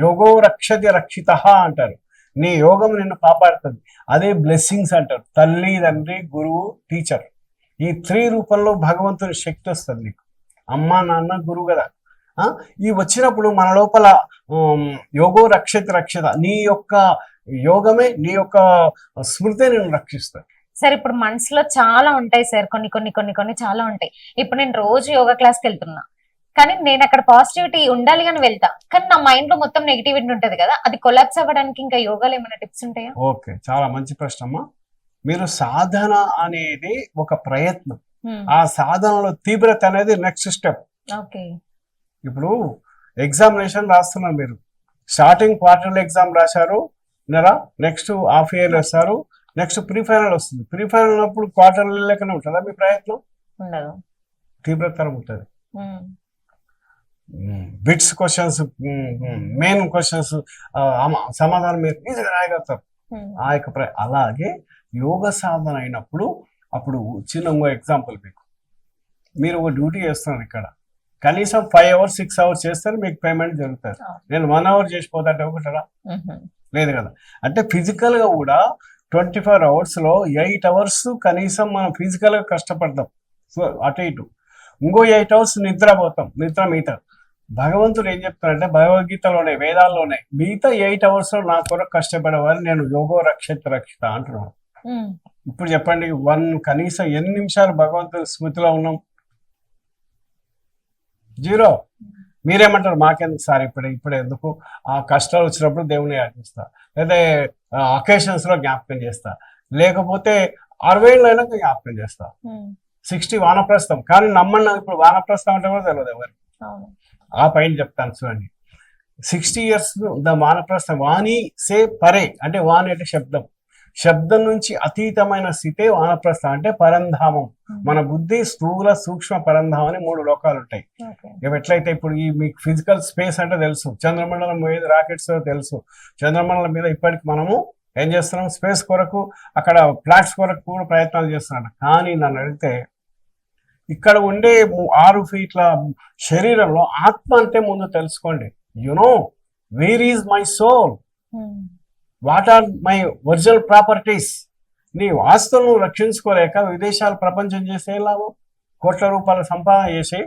యోగో రక్షతి రక్షిత అంటారు. నీ యోగం నిన్ను కాపాడుతుంది. అదే బ్లెస్సింగ్స్ అంటారు. తల్లి, తండ్రి, గురువు, టీచర్, ఈ 3 రూపంలో భగవంతుని శక్తి వస్తుంది నీకు. అమ్మ, నాన్న, గురువు కదా. ఈ వచ్చినప్పుడు మన లోపల యోగో రక్షతి రక్షిత, నీ యొక్క యోగమే, నీ యొక్క స్మృతి నేను రక్షిస్తాను. సార్ ఇప్పుడు మనసులో చాలా ఉంటాయి సార్, కొన్ని కొన్ని కొన్ని కొన్ని చాలా ఉంటాయి. ఇప్పుడు నేను రోజు యోగా క్లాస్కి వెళ్తున్నా, కానీ నేను అక్కడ పాజిటివిటీ ఉండాలి అని వెళ్తా, కానీ నా మైండ్ లో మొత్తం నెగిటివిటీ ఉంటది కదా, అది కొలాప్స్ అవ్వడానికి ఇంకా యోగాలో ఏమైనా టిప్స్ ఉంటాయా? ఓకే, చాలా మంచి ప్రశ్న అమ్మా. మీరు సాధన అనేది ఒక ప్రయత్నం, ఆ సాధనలో తీవ్రత అనేది నెక్స్ట్ స్టెప్. ఇప్పుడు ఎగ్జామినేషన్ రాస్తున్నారు, మీరు స్టార్టింగ్ క్వార్టర్లీ ఎగ్జామ్ రాశారు, నెక్స్ట్ హాఫ్ ఇయర్ వేస్తారు, నెక్స్ట్ ప్రీ ఫైనల్ వస్తుంది. ప్రీ ఫైనల్ ఉన్నప్పుడు క్వార్టర్లీ లెక్కనే ఉంటుందా మీ ప్రయత్నం? తీవ్రతరం ఉంటుంది. బిట్స్ క్వశ్చన్స్, మెయిన్ క్వశ్చన్స్ సమాధానం మీరు ఈజీగా రాయగలుగుతారు. ఆ యొక్క అలాగే యోగ సాధన అయినప్పుడు, అప్పుడు చిన్న ఎగ్జాంపుల్ మీకు, మీరు ఒక డ్యూటీ చేస్తున్నారు ఇక్కడ, కనీసం 5 hours 6 hours చేస్తారు, మీకు పేమెంట్ జరుగుతుంది. నేను 1 hour చేసిపోతా ఒకటరా? లేదు కదా. అంటే ఫిజికల్ గా కూడా 24 hours లో 8 hours కనీసం మనం ఫిజికల్ గా కష్టపడతాం, సో అటు ఇటు. ఇంకో 8 hours నిద్రపోతాం, నిద్ర మిగతా. భగవంతుడు ఏం చెప్తారంటే, భగవద్గీతలోనే, వేదాల్లోనే, మిగతా 8 hours లో నా కొరకు కష్టపడేవారు నేను యోగో రక్షిత రక్షిత అంటున్నాను. ఇప్పుడు చెప్పండి, కనీసం ఎన్ని నిమిషాలు భగవంతుడి స్మృతిలో ఉన్నాం? 0. మీరేమంటారు? మాకెందుకు సార్ ఇప్పుడు ఎందుకు? ఆ కష్టాలు వచ్చినప్పుడు దేవుని యాచిస్తా, లేదా అకేషన్స్ లో జ్ఞాపకం చేస్తా, లేకపోతే 60 ఏళ్ళు అయినాక జ్ఞాపకం చేస్తా, 60 వానప్రస్థం. కానీ నమ్మన్నా, ఇప్పుడు వానప్రస్థం అంటే కూడా తెలియదు ఎవరు. ఆ పైన చెప్తాను చూడండి. 60 years ద వానప్రస్థం. వాణి సే పరే అంటే, వాణి అంటే శబ్దం. శబ్దం నుంచి అతీతమైన స్థితే వానప్రస్థం అంటే పరంధామం. మన బుద్ధి స్థూల సూక్ష్మ పరంధామం అని 3 లోకాలు ఉంటాయి. ఇవి ఎట్లయితే ఇప్పుడు ఈ మీకు ఫిజికల్ స్పేస్ అంటే తెలుసు, చంద్రమండలం ఏది రాకెట్స్ తెలుసు, చంద్రమండలం మీద ఇప్పటికి మనము ఏం చేస్తున్నాం, స్పేస్ కొరకు అక్కడ ఫ్లాట్స్ కొరకు కూడా ప్రయత్నాలు చేస్తున్నాడు. కానీ నన్ను అడిగితే ఇక్కడ ఉండే 6 ఫీట్ల శరీరంలో ఆత్మ అంటే ముందు తెలుసుకోండి. You know where is my soul, what are my original properties. నీ ఆస్తులను రక్షించుకోలేక విదేశాలు ప్రపంచం చేసే లాభం, కోట్ల రూపాయల సంపాదన చేసి.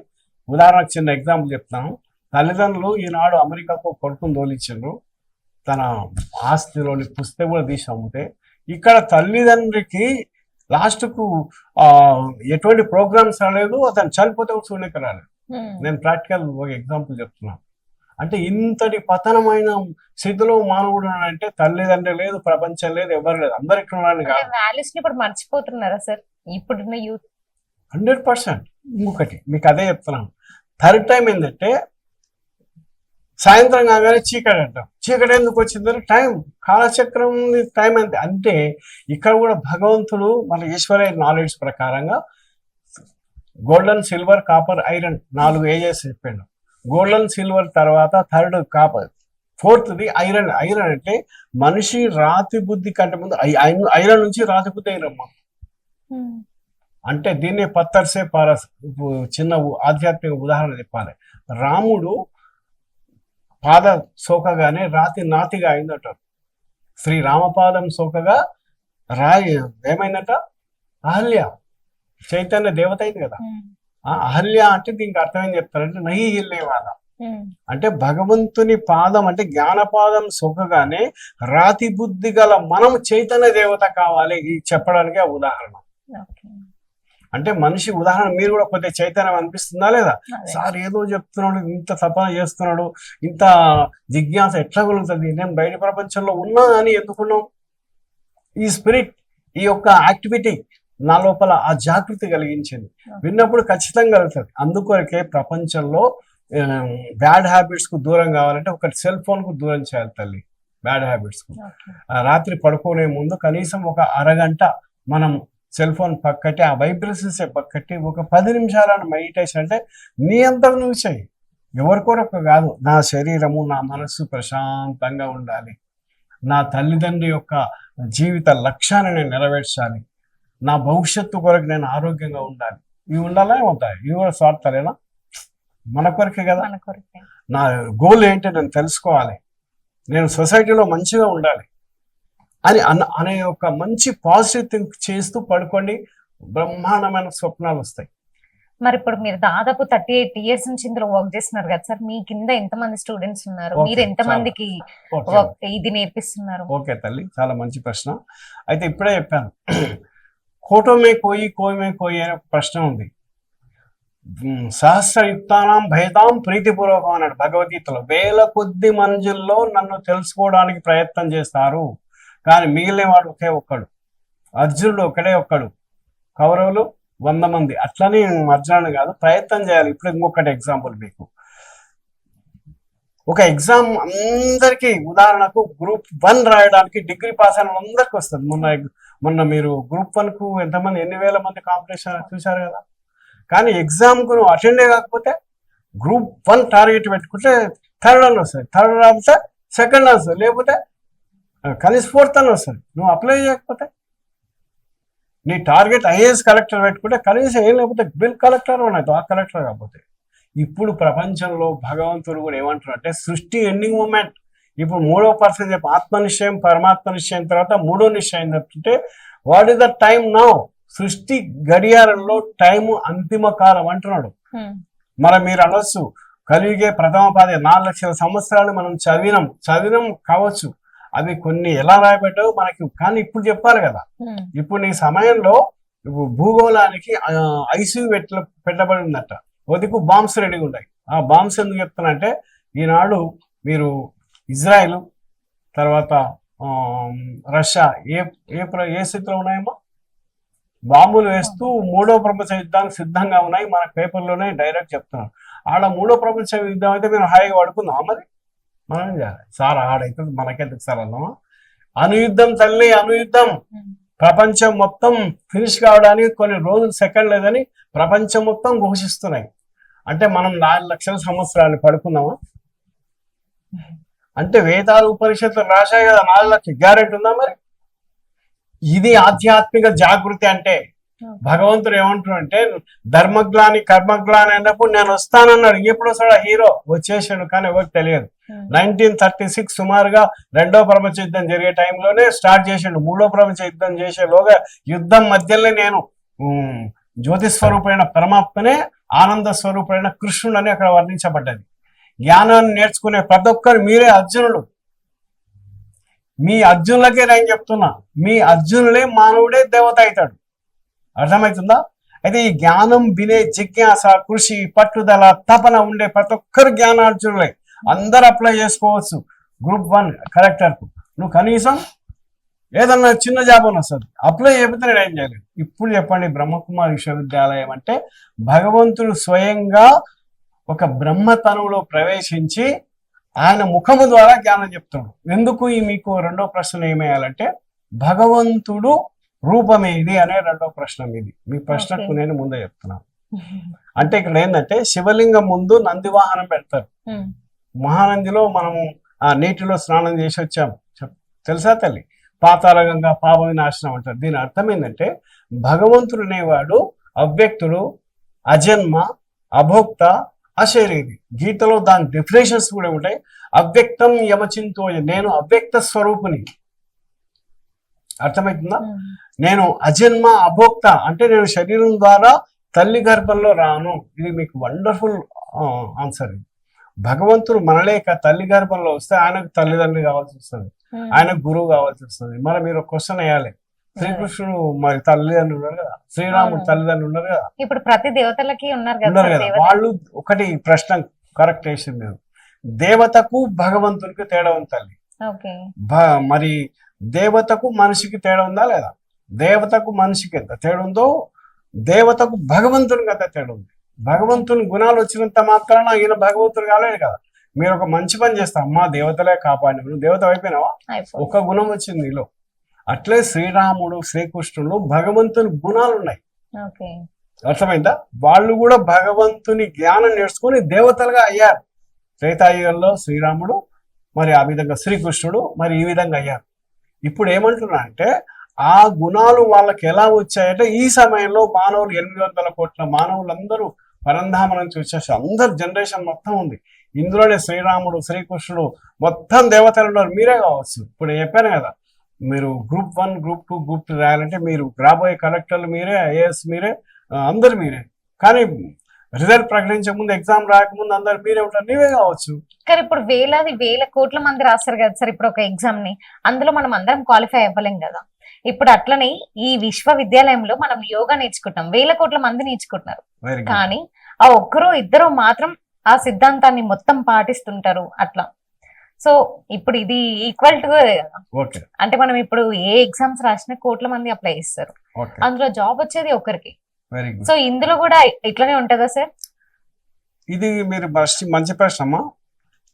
ఉదాహరణకు చిన్న ఎగ్జాంపుల్ చెప్తాను. తల్లిదండ్రులు ఈనాడు అమెరికాకు కొడుకుని తోలిచ్చిండ్రు, తన ఆస్తిలోని పుస్తకం కూడా తీసి అమ్మితే. ఇక్కడ తల్లిదండ్రికి లాస్ట్కు ఎటువంటి ప్రోగ్రామ్స్ రాలేదు, అతను చనిపోతే కూడా చూడలేక రాలేదు. నేను ప్రాక్టికల్ ఒక ఎగ్జాంపుల్ చెప్తున్నాను. అంటే ఇంతటి పతనమైన స్థితిలో మానవుడు అంటే తల్లిదండ్రులు లేదు, ప్రపంచం లేదు, ఎవరు లేదు, అందరికి వాల్యూస్ ని ఇప్పుడు మర్చిపోతున్నారా సార్ ఇప్పుడున్న యూత్? 100%. ఇంకొకటి మీకు అదే చెప్తున్నాను. థర్డ్ టైం ఏంటంటే సాయంత్రం కాగానే చీకటి అంటాం. చీకటి ఎందుకు వచ్చిందంటే టైం, కాలచక్రం టైం అంతే. అంటే ఇక్కడ కూడా భగవంతుడు మన ఈశ్వరయ్య నాలెడ్జ్ ప్రకారంగా golden, silver, copper, iron 4 ages చెప్పాడు. గోల్డెన్, సిల్వర్ తర్వాత థర్డ్ కాపర్, ఫోర్త్ది ఐరన్. ఐరన్ అంటే మనిషి రాతి బుద్ధి కంటే ముందు ఐరన్ నుంచి రాతి బుద్ధి అయినమ్మా. అంటే దీన్ని పత్తర్సే పారస్. చిన్న ఆధ్యాత్మిక ఉదాహరణ చెప్పాలి. రాముడు పాద సోకగానే రాతి నాతిగా అయిందట. శ్రీ రామపాదం సోకగా రాయి ఏమైందట? అహల్య, చైతన్య దేవత అయింది కదా. అహల్య అంటే దీనికి అర్థం ఏం చెప్తారంటే నహి హిల్లేవాద అంటే భగవంతుని పాదం అంటే జ్ఞానపాదం సోకగానే రాతి బుద్ధి గల మనం చైతన్య దేవత కావాలి. ఈ చెప్పడానికి ఆ ఉదాహరణ. అంటే మనిషి ఉదాహరణ మీరు కూడా కొద్దిగా చైతన్యం అనిపిస్తుందా లేదా? సార్ ఏదో చెప్తున్నాడు, ఇంత తపన చేస్తున్నాడు, ఇంత జిజ్ఞాస ఎట్లా కలుగుతుంది, నేను బయట ప్రపంచంలో ఉన్నా అని ఎందుకున్నాం? ఈ స్పిరిట్, ఈ యొక్క యాక్టివిటీ నా లోపల ఆ జాగృతి కలిగించింది. విన్నప్పుడు ఖచ్చితంగా కలుగుతుంది. అందుకొరకే ప్రపంచంలో బ్యాడ్ హ్యాబిట్స్ కు దూరం కావాలంటే ఒకటి సెల్ ఫోన్ కు దూరం చేయాలి తల్లి. బ్యాడ్ హ్యాబిట్స్ కు రాత్రి పడుకునే ముందు కనీసం ఒక అరగంట మనం సెల్ ఫోన్ పక్కటి, ఆ వైబ్రేషన్స్ పక్కటి ఒక 10 నిమిషాలను మెడిటేషన్. అంటే నీ అంతకు నువ్వు చేయి, ఎవరి కొరకు కాదు. నా శరీరము, నా మనస్సు ప్రశాంతంగా ఉండాలి, నా తల్లిదండ్రి యొక్క జీవిత లక్ష్యాన్ని నేను నెరవేర్చాలి, నా భవిష్యత్తు కొరకు నేను ఆరోగ్యంగా ఉండాలి. ఇవి ఉండాలా ఏమవుతాయి? ఇవి కూడా స్వార్థలేనా? మన కొరకే కదా. నా గోల్ ఏంటో నేను తెలుసుకోవాలి, నేను సొసైటీలో మంచిగా ఉండాలి అని అనే ఒక మంచి పాజిటివ్ థింక్ చేస్తూ పడుకోండి, బ్రహ్మాండమైన స్వప్నాలు వస్తాయి. మరి ఇప్పుడు మీరు దాదాపు 38 years నుంచి ఇందులో వర్క్ చేస్తున్నారు కదా సార్, మీ కింద ఎంతమంది స్టూడెంట్స్ ఉన్నారు, మీరు ఎంతమందికి ఇది నేర్పిస్తున్నారు? ఓకే తల్లి, చాలా మంచి ప్రశ్న. అయితే ఇప్పుడే చెప్పాను, కోటోమే కోయి కోయమే కోయి అనే ఒక ప్రశ్న ఉంది. సహస్రయుక్తానాం భయతాం ప్రీతిపూర్వకం అన్నాడు భగవద్గీతలో. 1000 కొద్ది మంజుల్లో నన్ను తెలుసుకోవడానికి ప్రయత్నం చేస్తారు, కానీ మిగిలిన వాడు ఒకే ఒక్కడు. అర్జునుడు ఒకడే ఒక్కడు, కౌరవులు 100 మంది. అట్లని అర్జునుడు కాదు, ప్రయత్నం చేయాలి. ఇప్పుడు ఇంకొకటి ఎగ్జాంపుల్ మీకు, ఒక ఎగ్జామ్ అందరికి, ఉదాహరణకు గ్రూప్ 1 రాయడానికి డిగ్రీ పాస్ అయిన అందరికి వస్తుంది. మొన్న మీరు గ్రూప్ 1 కు ఎంతమంది, ఎన్ని వేల మంది కాంపిటీషన్ చూశారు కదా. కానీ ఎగ్జామ్ కు నువ్వు అటెండ్ కాకపోతే గ్రూప్ 1 టార్గెట్ పెట్టుకుంటే థర్డ్ అని వస్తుంది, థర్డ్ రాకపోతే సెకండ్ వస్తుంది, లేకపోతే కనీసం 4th అని వస్తుంది. నువ్వు అప్లై చేయకపోతే నీ టార్గెట్ ఐఏఎస్ కలెక్టర్ పెట్టుకుంటే కనీసం ఏం లేకపోతే బిల్ కలెక్టర్ ఉన్నాయి, ఆ కలెక్టర్ కాకపోతే. ఇప్పుడు ప్రపంచంలో భగవంతుడు కూడా ఏమంటారు అంటే సృష్టి ఎండింగ్ మూమెంట్. ఇప్పుడు 3వ పర్సన్ చెప్పి ఆత్మనిశ్చయం, పరమాత్మ నిశ్చయం తర్వాత 3వ నిశ్చయం చెప్తుంటే what is the time now? సృష్టి గడియారంలో టైము అంతిమ కాలం అంటున్నాడు. మరి మీరు అనొచ్చు, కలిగే ప్రథమ పాదే 4 లక్షల సంవత్సరాలు మనం చదివినం కావచ్చు, అవి కొన్ని ఎలా రాయబడ్డావు మనకి, కానీ ఇప్పుడు చెప్పాలి కదా. ఇప్పుడు నీ సమయంలో భూగోళానికి ఐసీయూ పెట్టబడి ఉందట, వదికు బాంబ్స్ రెడీగా ఉన్నాయి. ఆ బాంబ్స్ ఎందుకు చెప్తానంటే, ఈనాడు మీరు ఇజ్రాయెల్ తర్వాత రష్యా ఏ స్థితిలో ఉన్నాయేమో బాంబులు వేస్తూ 3వ ప్రపంచ యుద్ధానికి సిద్ధంగా ఉన్నాయి. మన పేపర్లోనే డైరెక్ట్ చెప్తున్నారు. ఆడ 3వ ప్రపంచ యుద్ధం అయితే మేము హాయిగా పడుకుందాం. మరి మనం ఏం చేయాలి సార్? ఆడైతే మనకెందుకు సార్ అన్నామా? అనుయుద్ధం తల్లి అనుయుద్ధం. ప్రపంచం మొత్తం ఫినిష్ కావడానికి కొన్ని రోజులు సెకండ్ లేదని ప్రపంచం మొత్తం ఘోషిస్తున్నాయి. అంటే మనం 4 లక్షల సంవత్సరాలు పడుకున్నామా? అంటే వేదాలు ఉపనిషత్తులు రాశాయి కదా, 4 లక్షల గ్యారెంటీ ఉందా మరి? ఇది ఆధ్యాత్మిక జాగృతి అంటే. భగవంతుడు ఏమంటాడంటే ధర్మగ్లాని కర్మగ్లాని అన్నప్పుడు నేను వస్తానన్నాడు. ఎప్పుడు వస్తాడు? హీరో వచ్చేసాడు, కానీ ఎవరికి తెలియదు. 1936 సుమారుగా 2వ ప్రపంచ యుద్ధం జరిగే టైంలోనే స్టార్ట్ చేసిండు. 3వ ప్రపంచ యుద్ధం చేసేలోగా యుద్ధం మధ్యలో నేను జ్యోతి స్వరూపమైన పరమాత్మనే ఆనంద స్వరూపమైన కృష్ణుడు అని అక్కడ వర్ణించబడ్డది. జ్ఞానాన్ని నేర్చుకునే ప్రతి ఒక్కరు మీరే అర్జునుడు. మీ అర్జునులకే నేను చెప్తున్నా, మీ అర్జునులే మానవుడే దేవత అవుతాడు. అర్థమవుతుందా? అయితే ఈ జ్ఞానం వినే జిజ్ఞాస, కృషి, పట్టుదల, తపన ఉండే ప్రతి ఒక్కరు జ్ఞానార్జునులే. అందరు అప్లై చేసుకోవచ్చు గ్రూప్ 1 కలెక్టర్కు. నువ్వు కనీసం ఏదన్నా చిన్న జాబ్ అని వస్తుంది, అప్లై చేయకపోతే నేను ఏం చేయలేదు. ఇప్పుడు చెప్పండి, బ్రహ్మకుమారి విశ్వవిద్యాలయం అంటే భగవంతుడు స్వయంగా ఒక బ్రహ్మతనువులో ప్రవేశించి ఆయన ముఖము ద్వారా జ్ఞానం చెప్తాడు. ఎందుకు ఈ మీకు రెండో ప్రశ్న ఏమేయాలంటే భగవంతుడు రూపమేది అనే రెండో ప్రశ్న మీది. మీ ప్రశ్నకు నేను ముందే చెప్తున్నాను. అంటే ఇక్కడ ఏంటంటే శివలింగం ముందు నంది వాహనం పెడతారు. మహానందిలో మనము ఆ నీటిలో స్నానం చేసి వచ్చాం, తెలుసా తల్లి? పాతాళగంగా పాప వినాశనం అంటారు. దీని అర్థం ఏంటంటే భగవంతుడు అనేవాడు అవ్యక్తుడు, అజన్మ, అభోక్త, అశరీరి. గీతలో దాని డెఫినేషన్స్ కూడా ఉంటాయి. అవ్యక్తం యమచింతో, నేను అవ్యక్త స్వరూపుని. అర్థమవుతుందా? నేను అజన్మ అభోక్త అంటే నేను శరీరం ద్వారా తల్లి గర్భంలో రాను. ఇది మీకు వండర్ఫుల్ ఆన్సర్. భగవంతుడు మనలేక తల్లి గర్భంలో వస్తే ఆయనకు తల్లిదండ్రి కావాల్సి వస్తుంది, ఆయనకు గురువు కావాల్సి వస్తుంది. మరి మీరు ఒక క్వశ్చన్ వేయాలి, శ్రీకృష్ణుడు మరి తల్లిదండ్రులు ఉన్నారు కదా, శ్రీరాముడు తల్లిదండ్రులు ఉన్నారు కదా, ఇప్పుడు ప్రతి దేవతలకి ఉన్నారు కదా. వాళ్ళు ఒకటి ప్రశ్న కరెక్ట్ వేసింది, దేవతకు భగవంతునికి తేడా ఉంది తల్లి. మరి దేవతకు మనిషికి తేడా ఉందా లేదా? దేవతకు మనిషికి ఎంత తేడా ఉందో దేవతకు భగవంతునికి అంత తేడా ఉంది. భగవంతుని గుణాలు వచ్చినంత మాత్రాన ఈయన భగవంతుడు కాలేడు కదా. మీరు ఒక మంచి పని చేస్తాం, అమ్మా దేవతలే కాపాడి, నువ్వు దేవత అయిపోయినావా? ఒక గుణం వచ్చింది నీలో. అట్లే శ్రీరాముడు శ్రీకృష్ణుడు భగవంతుని గుణాలు ఉన్నాయి. అర్థమైందా? వాళ్ళు కూడా భగవంతుని జ్ఞానం నేర్చుకుని దేవతలుగా అయ్యారు. త్రేతాయుగంలో శ్రీరాముడు, మరి ఆ విధంగా శ్రీకృష్ణుడు మరి ఈ విధంగా అయ్యారు. ఇప్పుడు ఏమంటున్నా అంటే ఆ గుణాలు వాళ్ళకి ఎలా వచ్చాయంటే ఈ సమయంలో మానవులు 800 కోట్ల మానవులందరూ పరంధామ నుంచి వచ్చేసి అందరు జనరేషన్ మొత్తం ఉంది. ఇందులోనే శ్రీరాముడు శ్రీకృష్ణుడు మొత్తం దేవతలు ఉన్నారు. మీరే కావచ్చు. ఇప్పుడు చెప్పాను కదా, మీరు గ్రూప్ 1 గ్రూప్ 2 గ్రూప్ 3 రాయాలంటే మీరు రాబోయే కలెక్టర్లు మీరే, ఐఏఎస్ మీరే, అందరు మీరే. కానీ రిజల్ట్ ప్రకటించే ముందు, ఎగ్జామ్ రాకముందు అందరు మీరే ఉంటారు, నీవే కావచ్చు. కానీ ఇప్పుడు వేల కోట్ల మంది రాస్తారు కదా సార్ ఇప్పుడు ఒక ఎగ్జామ్ ని, అందులో మనం అందరం క్వాలిఫై అవ్వలేం కదా. ఇప్పుడు అట్లనే ఈ విశ్వవిద్యాలయంలో మనం యోగా నేర్చుకుంటాం, 1000 కోట్ల మంది నేర్చుకుంటున్నారు, కానీ ఆ ఒక్కరు ఇద్దరు మాత్రం ఆ సిద్ధాంతాన్ని మొత్తం పాటిస్తుంటారు అట్లా. సో ఇప్పుడు ఇది ఈక్వల్ టు అంటే మనం ఇప్పుడు ఏ ఎగ్జామ్స్ రాసినా కోట్ల మంది అప్లై చేస్తారు, అందులో జాబ్ వచ్చేది ఒకరికి. సో ఇందులో కూడా ఇట్లనే ఉంటుందా సార్? ఇది మీరు మంచి ప్రశ్న అమ్మా.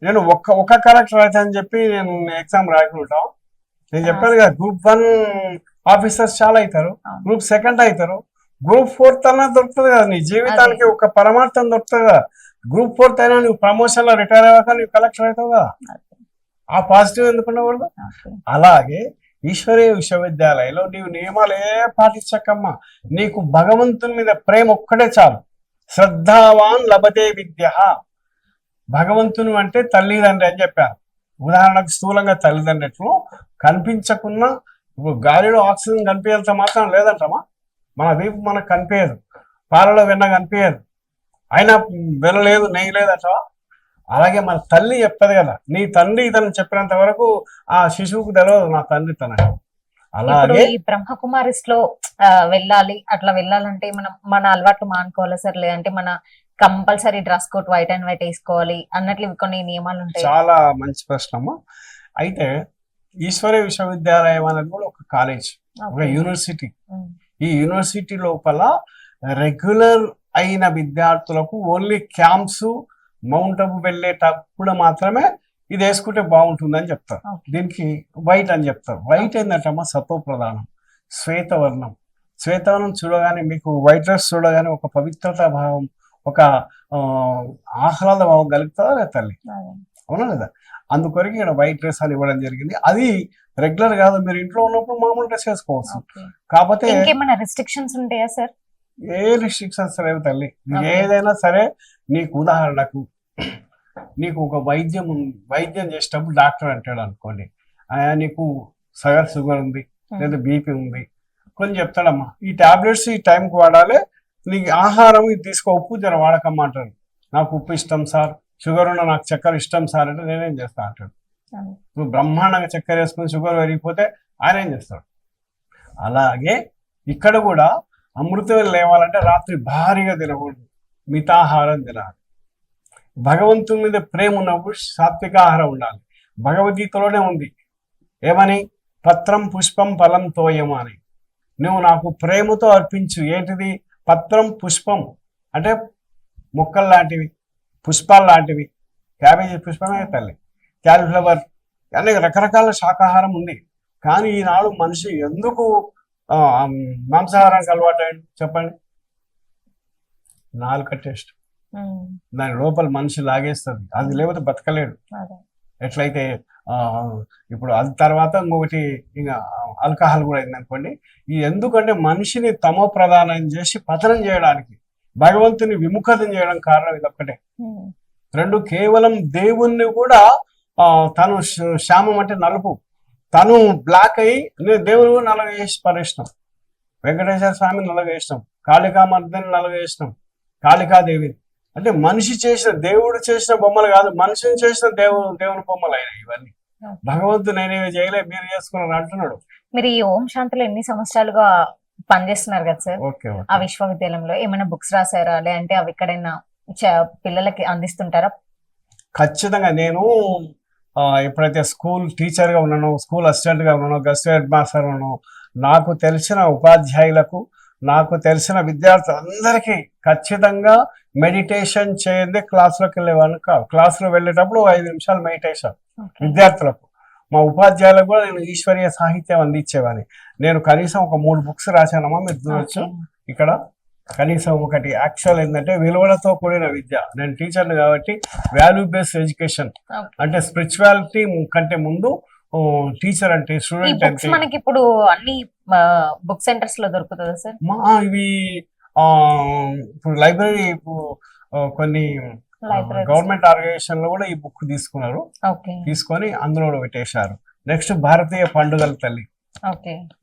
నేను ఒక కలెక్టర్ అయితే అని చెప్పి నేను ఎగ్జామ్ రాయకుండా, నేను చెప్పాను కదా గ్రూప్ 1 ఆఫీసర్స్ చాలా అవుతారు, గ్రూప్ 2 అవుతారు, గ్రూప్ 4 అన్నా దొరుకుతుంది కదా. నీ జీవితానికి ఒక పరమార్థం దొరుకుతుంది కదా. గ్రూప్ 4 అయినా నువ్వు ప్రమోషన్ లో రిటైర్ అయ్యాక నువ్వు కలెక్టర్ అవుతావు కదా. ఆ పాజిటివ్ ఎందుకు ఉండకూడదు? అలాగే ఈశ్వరీయ విశ్వవిద్యాలయంలో నీవు నియమాలే పాటించకమ్మా, నీకు భగవంతుని మీద ప్రేమ ఒక్కటే చాలు. శ్రద్ధావాన్ లభతే విద్య. భగవంతుని అంటే తల్లిదండ్రి అని చెప్పారు. ఉదాహరణకు స్థూలంగా తల్లిదండ్రులు కనిపించకున్నా, ఇప్పుడు గాలిలో ఆక్సిజన్ కనిపించేంత మాత్రం లేదంటమా, మన వీపు మనకు కనిపించదు, పాలలో వెన్న కనిపించదు, అయినా వెనలేదు నెయ్యి లేదంటవా. అలాగే మన తల్లి చెప్తుంది కదా, నీ తండ్రి ఇతను చెప్పినంత వరకు ఆ శిశువుకు తెలియదు నా తండ్రి తన. అలాగే ఈ బ్రహ్మకుమారిస్ లో వెళ్ళాలి, అట్లా వెళ్ళాలంటే మనం మన అలవాట్లు మానుకోవాలి సార్, లేదంటే మన compulsory dress code white and white వేసుకోవాలి అన్నట్లు కొన్ని నియమాలు ఉంటాయి? చాలా మంచి ప్రశ్న. అయితే ఈశ్వరీయ విశ్వవిద్యాలయం అనేది కూడా ఒక కాలేజ్, ఒక యూనివర్సిటీ. ఈ యూనివర్సిటీ లోపల రెగ్యులర్ అయిన విద్యార్థులకు ఓన్లీ క్యాంప్స్, మౌంట్ అబు వెళ్ళేటప్పుడు మాత్రమే ఇది వేసుకుంటే బాగుంటుందని చెప్తారు. Okay. దీనికి వైట్ అని చెప్తారు. వైట్ ఏంటంటమ్మా సత్వ ప్రధానం, శ్వేతవర్ణం. శ్వేతవర్ణం చూడగానే మీకు వైట్ డ్రెస్ చూడగానే ఒక పవిత్రతా భావం, ఒక ఆహ్లాద భావం కలుగుతుందా లేదా తల్లి? అవునా లేదా? అందుకొరకు ఇక్కడ వైట్ డ్రెస్ అని ఇవ్వడం జరిగింది. అది రెగ్యులర్ కాదు, మీరు ఇంట్లో ఉన్నప్పుడు మామూలు డ్రెస్ వేసుకోవచ్చు. కాకపోతే ఇంకేమైనా రిస్ట్రిక్షన్స్ ఉంటాయా సార్? ఏ రిస్ట్రిక్షన్స్ లేవు తల్లి. ఏదైనా సరే నీకు ఉదాహరణకు నీకు ఒక వైద్యం చేసేటప్పుడు డాక్టర్ అంటాడు అనుకోండి, నీకు షుగర్ ఉంది లేదా బీపీ ఉంది కొన్ని చెప్తాడమ్మా, ఈ టాబ్లెట్స్ ఈ టైంకి వాడాలి, నీకు ఆహారం ఇది తీసుకో, ఉప్పు జర వాడకమ్మా అంటాడు. నాకు ఉప్పు ఇష్టం సార్, షుగర్ ఉన్న నాకు చక్కెర ఇష్టం సార్ అంటే నేనేం చేస్తా అంటాడు. నువ్వు బ్రహ్మాండంగా చక్కెర వేసుకుని షుగర్ పెరిగిపోతే ఆయన ఏం చేస్తాడు. అలాగే ఇక్కడ కూడా అమృతం లేవాలంటే రాత్రి భారీగా తినకూడదు, మితాహారం తినాలి. భగవంతుని మీద ప్రేమ ఉన్నప్పుడు సాత్విక ఆహారం ఉండాలి. భగవద్గీతలోనే ఉంది ఏమని, పత్రం పుష్పం ఫలం తోయం అని. నువ్వు నాకు ప్రేమతో అర్పించు. ఏంటిది? పత్రం పుష్పం అంటే మొక్కలు లాంటివి, పుష్పాలు లాంటివి. క్యాబేజీ పుష్పమే తల్లి, క్యాలీఫ్లవర్, అనే రకరకాల శాకాహారం ఉంది. కానీ ఈనాడు మనిషి ఎందుకు మాంసాహారానికి అలవాటు అయ్యండి చెప్పండి? నాలుక టేస్ట్, దాని లోపల మనిషి లాగేస్తుంది, అది లేకపోతే బతకలేడు. ఎట్లయితే ఇప్పుడు అది తర్వాత ఇంకొకటి ఇంకా ఆల్కహాల్ కూడా అయింది అనుకోండి. ఇది ఎందుకంటే మనిషిని తమో ప్రధానం చేసి పతనం చేయడానికి, భగవంతుని విముఖతం చేయడం కారణం ఇది ఒక్కటే. రెండు, కేవలం దేవుణ్ణి కూడా తను శ్యామం అంటే నలుపు, తను బ్లాక్ అయ్యి దేవుని కూడా నల్లగా చేసి పరేసినాం. వెంకటేశ్వర స్వామిని నల్లగా వేసినాం, కాళికామర్దిని నల్లగా వేసినాం, కాళికాదేవిని. అంటే మనిషి చేసిన, దేవుడు చేసిన బొమ్మలు కాదు, మనిషిని చేసిన దేవుని బొమ్మలు అయినాయి ఇవన్నీ. భగవంతుడు నేనేవి చేయలే, మీరు చేసుకున్నారు అంటున్నాడు. మీరు ఈ ఓం శాంతిలో ఎన్ని సంవత్సరాలుగా పనిచేస్తున్నారు కదా సార్? ఓకే. ఆ విశ్వవిద్యాలయంలో ఏమైనా బుక్స్ రాసారా, లేదంటే అవి ఎక్కడైనా పిల్లలకి అందిస్తుంటారా? ఖచ్చితంగా. నేను ఎప్పుడైతే స్కూల్ టీచర్గా ఉన్నానో, స్కూల్ అసిస్టెంట్గా ఉన్నానో, గెస్ట్ హెడ్ మాస్టర్ ఉన్నానో, నాకు తెలిసిన ఉపాధ్యాయులకు, నాకు తెలిసిన విద్యార్థులందరికీ ఖచ్చితంగా మెడిటేషన్ చేయండి క్లాసులోకి వెళ్ళేవాళ్ళు కాదు. క్లాసులో వెళ్ళేటప్పుడు 5 నిమిషాలు మెడిటేషన్ విద్యార్థులకు. మా ఉపాధ్యాయులకు కూడా నేను ఈశ్వరీయ సాహిత్యం అందించేవాడిని. నేను కనీసం ఒక 3 బుక్స్ రాశానమ్మా, మీరు చూడొచ్చు ఇక్కడ. కనీసం ఒకటి యాక్చువల్ ఏంటంటే విలువలతో కూడిన విద్య. నేను టీచర్ని కాబట్టి వాల్యూ బేస్డ్ ఎడ్యుకేషన్ అంటే స్పిరిచువాలిటీ కంటే ముందు టీచర్ అంటే స్టూడెంట్ అంటే. మనకి ఇప్పుడు అన్ని బుక్ సెంటర్స్ లో దొరుకుతుందా సార్? ఇవి ఇప్పుడు లైబ్రరీ, కొన్ని గవర్నమెంట్ ఆర్గనైజేషన్ లో కూడా ఈ బుక్ తీసుకున్నారు, తీసుకొని అందులో పెట్టేశారు. నెక్స్ట్ భారతీయ పండుగల తల్లి.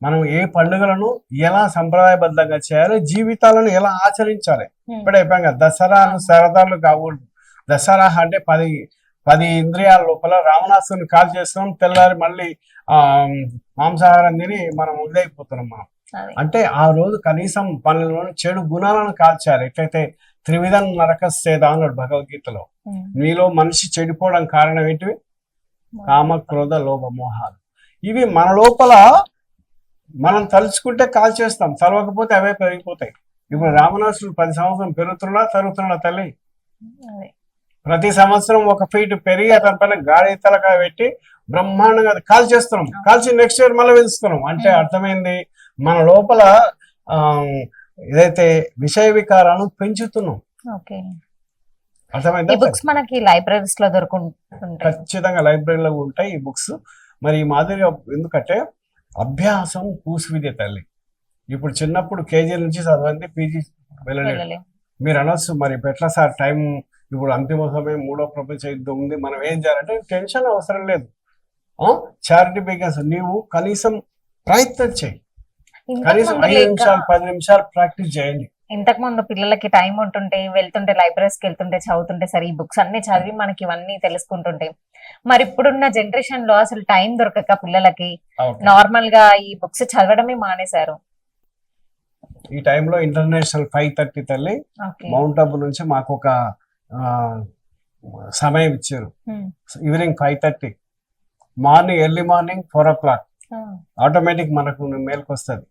మనం ఏ పండుగలను ఎలా సంప్రదాయబద్ధంగా చేయాలి, జీవితాలను ఎలా ఆచరించాలి. ఇప్పుడు అయిపోయాం కదా, దసరాను సరదాలు కాకూడదు. దసరా అంటే 10 ఇంద్రియాల లోపల రావణాసుని కాల్ చేస్తున్నాం, తెల్లారి మళ్ళీ మాంసాహారం తిని మనం ఇదైపోతున్నాం మనం. అంటే ఆ రోజు కనీసం పనులను చెడు గుణాలను కాల్చాలి. ఎట్లయితే త్రివిధం నరకస్సేద అన్నాడు భగవద్గీతలో. మీలో మనిషి చెడిపోవడం కారణం ఏంటివి? కామ, క్రోధ, లోభ, మోహాలు. ఇవి మన లోపల మనం తలుచుకుంటే కాల్ చేస్తాం, తలవకపోతే అవే పెరిగిపోతాయి. ఇప్పుడు రావణాసుడు 10 సంవత్సరం తరుగుతున్నా తల్లి. ప్రతి సంవత్సరం 1 ఫీట్ పెరిగి అతని పైన గాడి తలకాయ పెట్టి బ్రహ్మాండంగా కాల్ చేస్తున్నాం, కాల్చి నెక్స్ట్ ఇయర్ మళ్ళీ పెంచుతున్నాం. అంటే అర్థమైంది, మన లోపల ఏదైతే విషయ వికారాలను పెంచుతున్నాం. అర్థమైంది. మనకి లైబ్రరీస్ లో దొరుకుతుంటాయి, ఖచ్చితంగా లైబ్రరీలో ఉంటాయి ఈ బుక్స్. మరి ఈ మాదిరిగా ఎందుకంటే అభ్యాసం పూసి విద్య తల్లి. ఇప్పుడు చిన్నప్పుడు కేజీ నుంచి చదవండి, పీజీ వెళ్ళలేదు. మీరు అనొచ్చు మరి ఎట్లా సార్ టైం, ఇప్పుడు అంతిమ సమయం, 3వ ప్రపంచ యుద్ధం ఉంది, మనం ఏం చేయాలంటే టెన్షన్ అవసరం లేదు. చారిటీ బిగిన్స్, నీవు కనీసం ప్రయత్నం చేయి, కనీసం 5 నిమిషాలు 10 నిమిషాలు ప్రాక్టీస్ చేయండి. ఇంతకు ముందు పిల్లలకి టైం ఉంటుంటే వెళ్తుంటే లైబ్రరీస్కి వెళ్తుంటే చదువుతుంటే సరే ఈ బుక్స్ అన్ని చదివి మనకి ఇవన్నీ తెలుసుకుంటుంటే, మరి ఇప్పుడున్న జనరేషన్ లో అసలు టైం దొరకక పిల్లలకి నార్మల్ గా ఈ బుక్స్ చదవడమే మానేశారు. ఈ టైంలో ఇంటర్నేషనల్ 5:30 తల్లి మౌంట్ అబు నుంచి మాకు ఒక సమయం ఇచ్చారు. Evening 5:30, morning early morning 4 o'clock automatic మనకు మేల్కి వస్తుంది.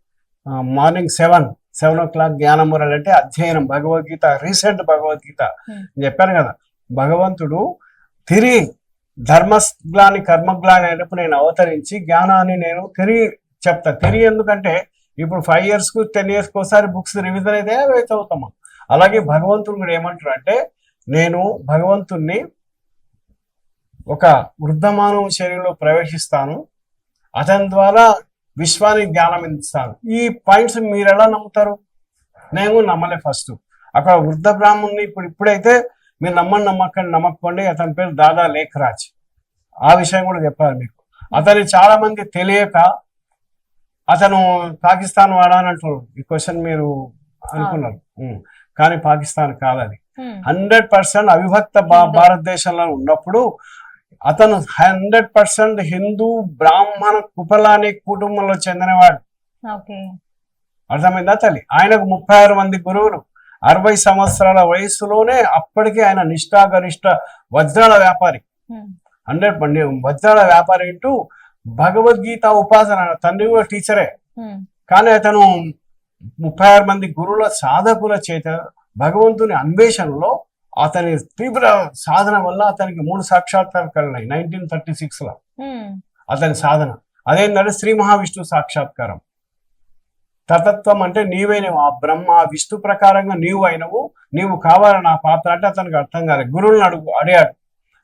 మార్నింగ్ 7 o'clock జ్ఞానమురళి అంటే అధ్యయనం, భగవద్గీత, రీసెంట్ భగవద్గీత చెప్పాను కదా. భగవంతుడు తిరిగి ధర్మగ్లాని కర్మగ్లాని అయినప్పుడు నేను అవతరించి జ్ఞానాన్ని నేను చెప్తా. ఎందుకంటే ఇప్పుడు 5 years కు 10 years కు ఒకసారి బుక్స్ రివిజన్ అయితే అవి చదువుతాము. అలాగే భగవంతుడు కూడా ఏమంటారు అంటే, నేను భగవంతుణ్ణి ఒక వృద్ధమానవ శరీరంలో ప్రవేశిస్తాను, అతని ద్వారా విశ్వానికి జ్ఞానం ఇస్తాను. ఈ పాయింట్స్ మీరు ఎలా నమ్ముతారు? నేను నమ్మలే. ఫస్ట్ అక్కడ వృద్ధ బ్రాహ్మణ్ణి ఇప్పుడైతే మీరు నమ్మకండి. అతని పేరు దాదా లేఖరాజ్. ఆ విషయం కూడా చెప్పారు మీకు. అతని చాలా మంది తెలియక అతను పాకిస్తాన్ వాడా అని అంటున్నారు. ఈ క్వశ్చన్ మీరు అనుకున్నారు, కానీ పాకిస్తాన్ కాదని. 100% అవిభక్త భారతదేశంలో ఉన్నప్పుడు అతను 100% హిందూ బ్రాహ్మణ కుపలాని కుటుంబంలో చెందినవాడు. అర్థమైందా తల్లి? ఆయనకు 36 మంది గురువులు, 60 సంవత్సరాల వయసులోనే అప్పటికే ఆయన నిష్ఠాగరిష్ట వజ్రాల వ్యాపారి. 100 వజ్రాల వ్యాపారి అంటూ భగవద్గీత ఉపాసన. తండ్రి కూడా టీచరే, కానీ అతను 36 మంది గురువుల సాధకుల చేత భగవంతుని అన్వేషణలో అతని తీవ్ర సాధన వల్ల అతనికి 3 సాక్షాత్కారాలు కలిగినాయి 1936లో. అతని సాధన అదేంటంటే శ్రీ మహావిష్ణు సాక్షాత్కారం. తతత్వం అంటే నీవైనవు, ఆ బ్రహ్మ విష్ణు ప్రకారంగా నీవు అయినవు, నీవు కావాలని నా పాత్ర అంటే అతనికి అర్థం కాలేదు. గురువులను అడిగాడు,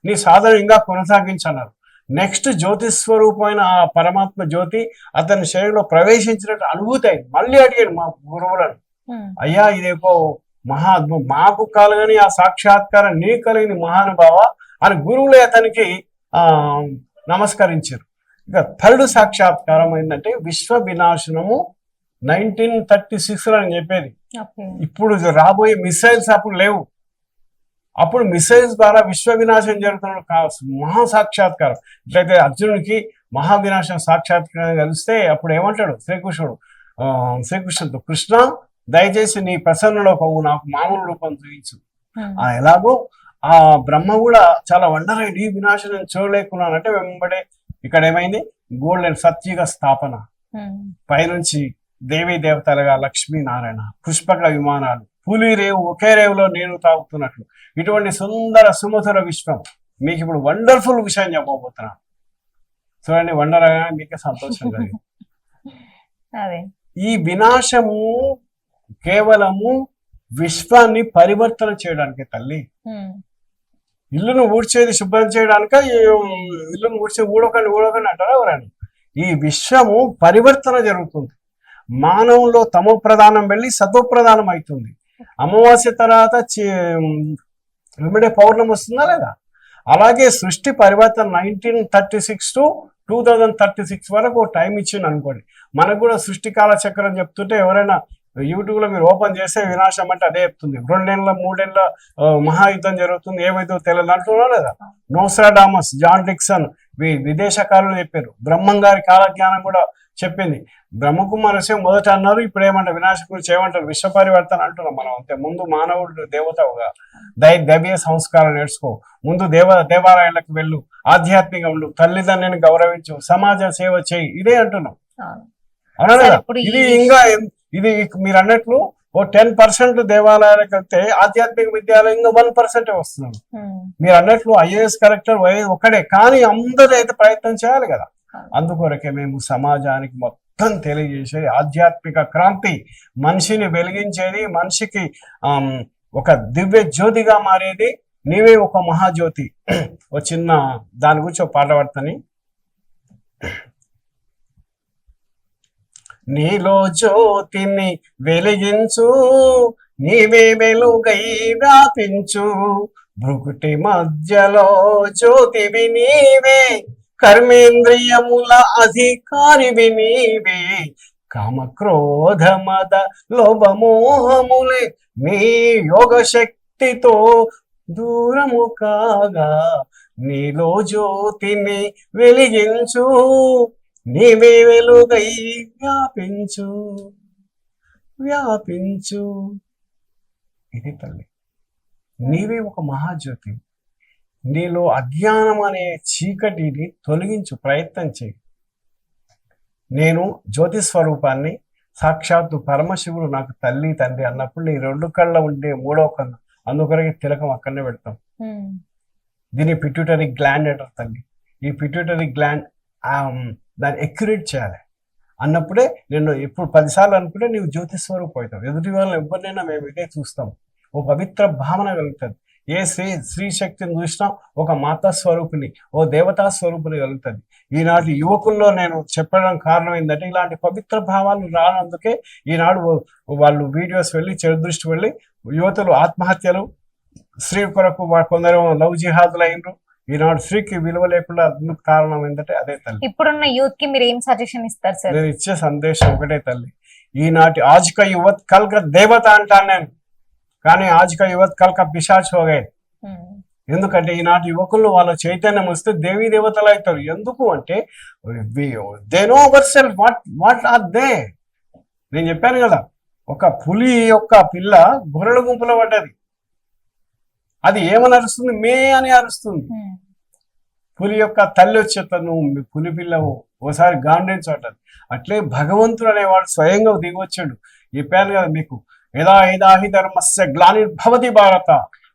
నీ సాధన ఇంకా కొనసాగించన్నారు. నెక్స్ట్ జ్యోతిస్వరూపమైన ఆ పరమాత్మ జ్యోతి అతని శరీరంలో ప్రవేశించినట్టు అనుభూతి అయింది. మళ్ళీ అడిగాడు మా గురువులను, అయ్యా ఇదేకో మహాద్భుతం, మాకు కలగని ఆ సాక్షాత్కారం నీ కలిగిన మహానుభావ అని గురువులే అతనికి నమస్కరించారు. ఇక 3rd సాక్షాత్కారం ఏంటంటే విశ్వ వినాశనము 1936 అని చెప్పేది. ఇప్పుడు రాబోయే మిసైల్స్ అప్పుడు లేవు. అప్పుడు మిసైల్స్ ద్వారా విశ్వ వినాశనం జరుగుతున్న మహాసాక్షాత్కారం. ఇట్లయితే అర్జునుడికి మహావినాశన సాక్షాత్కారం కలిస్తే అప్పుడు ఏమంటాడు శ్రీకృష్ణుడితో, కృష్ణ దయచేసి నీ ప్రసన్నలో నాకు మామూలు రూపం చూపించు. ఎలాగో ఆ బ్రహ్మ కూడా చాలా వండరైంది, ఈ వినాశనం చూడలేకున్నానంటే వెంబడే ఇక్కడ ఏమైంది, గోల్డెన్ సత్యుగ స్థాపన. పైనుంచి దేవీ దేవతలుగా లక్ష్మీనారాయణ, పుష్పక విమానాలు, పులి రేవు ఒకే రేవులో నేను తాగుతున్నట్లు ఇటువంటి సుందర సుమధుర విశ్వం. మీకు ఇప్పుడు వండర్ఫుల్ విషయం చెప్పబోతున్నాను. చూడండి, వండర్ అనగానే మీకే సంతోషం కలిగింది. ఈ వినాశము కేవలము విశ్వాన్ని పరివర్తన చేయడానికి తల్లి. ఇల్లును ఊడ్చేది శుభ్రం చేయడానిక, ఇల్లును ఊడకండి అంటారా ఎవరని? ఈ విశ్వము పరివర్తన జరుగుతుంది. మానవులో తమో ప్రధానం వెళ్ళి సత్వ ప్రధానం అవుతుంది. అమావాస్య తర్వాత వెంబడే పౌర్ణమి వస్తుందా లేదా? అలాగే సృష్టి పరివర్తన 1936 to 2036 వరకు టైం ఇచ్చింది అనుకోండి. మనకు కూడా సృష్టి కాల చక్రం చెప్తుంటే ఎవరైనా యూట్యూబ్ లో మీరు ఓపెన్ చేస్తే వినాశం అంటే అదే చెప్తుంది. 2 ఏళ్ళ 3 ఏళ్ళ మహాయుద్ధం జరుగుతుంది, ఏమైతే తెలియదు అంటున్నా లేదా? నోస్ట్రాడామస్, జాన్ డిక్సన్ విదేశకారులు చెప్పారు. బ్రహ్మం గారి కాలజ్ఞానం కూడా చెప్పింది. బ్రహ్మకుమారస్యం మొదట అన్నారు, ఇప్పుడు ఏమంటారు వినాశం గురించి ఏమంటారు? విశ్వ పరివర్తన అంటున్నాం మనం. అంతే. ముందు మానవుడు దేవతగా దైవీయ సంస్కారం నేర్చుకో, ముందు దేవాలయాలకు వెళ్ళు, ఆధ్యాత్మికంగా ఉండు, తల్లిదండ్రులను గౌరవించు, సమాజ సేవ చేయి, ఇదే అంటున్నాం. అవునా లేదా? ఇది మీరు అన్నట్లు ఓ 10% దేవాలయాలకు వెళ్తే ఆధ్యాత్మిక విద్యాలయం ఇంకా 1% వస్తున్నాం. మీరు అన్నట్లు IAS కలెక్టర్ ఒకడే, కానీ అందరూ అయితే ప్రయత్నం చేయాలి కదా. అందుకొరకే మేము సమాజానికి మొత్తం తెలియజేసేది ఆధ్యాత్మిక క్రాంతి, మనిషిని వెలిగించేది, మనిషికి ఒక దివ్య జ్యోతిగా మారేది నీవే ఒక మహాజ్యోతి. ఓ చిన్న దాని గురించి ఒక పాట పాడతాని. నీలో జ్యోతిని వెలిగించు, నీవే వెలుగై వ్యాపించు, భృకుటి మధ్యలో జ్యోతివి నీవే, కర్మేంద్రియముల అధికారివి నీవే, కామక్రోధ మద లోభమోహములే నీ యోగ శక్తితో దూరము కాగా, నీలో జ్యోతిని వెలిగించు, నీవే వెలుగై వ్యాపించు వ్యాపించు. ఇది తల్లి, నీవే ఒక మహాజ్యోతి. నీలో అజ్ఞానం అనే చీకటిని తొలగించు ప్రయత్నం చేయి. నేను జ్యోతి స్వరూపాన్ని, సాక్షాత్తు పరమశివుడు నాకు తల్లి తండ్రి అన్నప్పుడు నీ 2 కళ్ళ ఉండే 3వ కన్ను, అందుకొరకే తిలకం అక్కడనే పెడతాం. దీన్ని పిట్యూటరీ గ్లాండ్ అంటారు తల్లి. ఈ పిట్యూటరీ గ్లాండ్ దాన్ని ఎక్యురేట్ చేయాలి అన్నప్పుడే నేను ఎప్పుడు 10 సార్లు అనుకుంటే నీవు జ్యోతి స్వరూపం అవుతావు. ఎదుటి వాళ్ళని ఎవరినైనా మేము ఇదే చూస్తాం. ఓ పవిత్ర భావన కలుగుతుంది. ఏ స్త్రీ శక్తిని చూసినా ఒక మాతా స్వరూపిణి, ఓ దేవతా స్వరూపిణి కలుగుతుంది. ఈనాటి యువకుల్లో నేను చెప్పడం కారణం ఏంటంటే ఇలాంటి పవిత్ర భావాలు రానందుకే ఈనాడు వాళ్ళు వీడియోస్ వెళ్ళి చెడు దృష్టి వెళ్ళి యువతులు ఆత్మహత్యలు, స్త్రీ కొరకు కొందరు లవ్ జిహాదులు అయినరు. ఈనాడు స్త్రీకి విలువ లేకుండా అందుకు కారణం ఏంటంటే అదే తల్లి. ఇప్పుడున్న యూత్ కి మీరు ఏం సజెషన్ ఇస్తారు సార్? నేను ఇచ్చే సందేశం ఒకటే తల్లి, ఈనాటి ఆజ్ కా యువత్ కల్ కా దేవత అంటాను నేను, కానీ ఆజ్ కా యువత్ కల్ కా పిశాచ్ హో గయే. ఎందుకంటే ఈనాటి యువకులు వాళ్ళ చైతన్యం వస్తే దేవీ దేవతలు అవుతారు. ఎందుకు అంటే they know our self, what are they. నేను చెప్పాను కదా, ఒక పులి యొక్క పిల్ల గొర్రెల గుంపులో పడ్డది. అది ఏమని అరుస్తుంది? మే అని అరుస్తుంది. పులి యొక్క తల్లి వచ్చేతను పులి పిల్ల ఓసారి గాండించటది. అట్లే భగవంతుడు అనేవాడు స్వయంగా దిగొచ్చాడు. చెప్పాను కదా మీకు, యదా యదాహి ధర్మస్య గ్లానిర్భవతి భారత.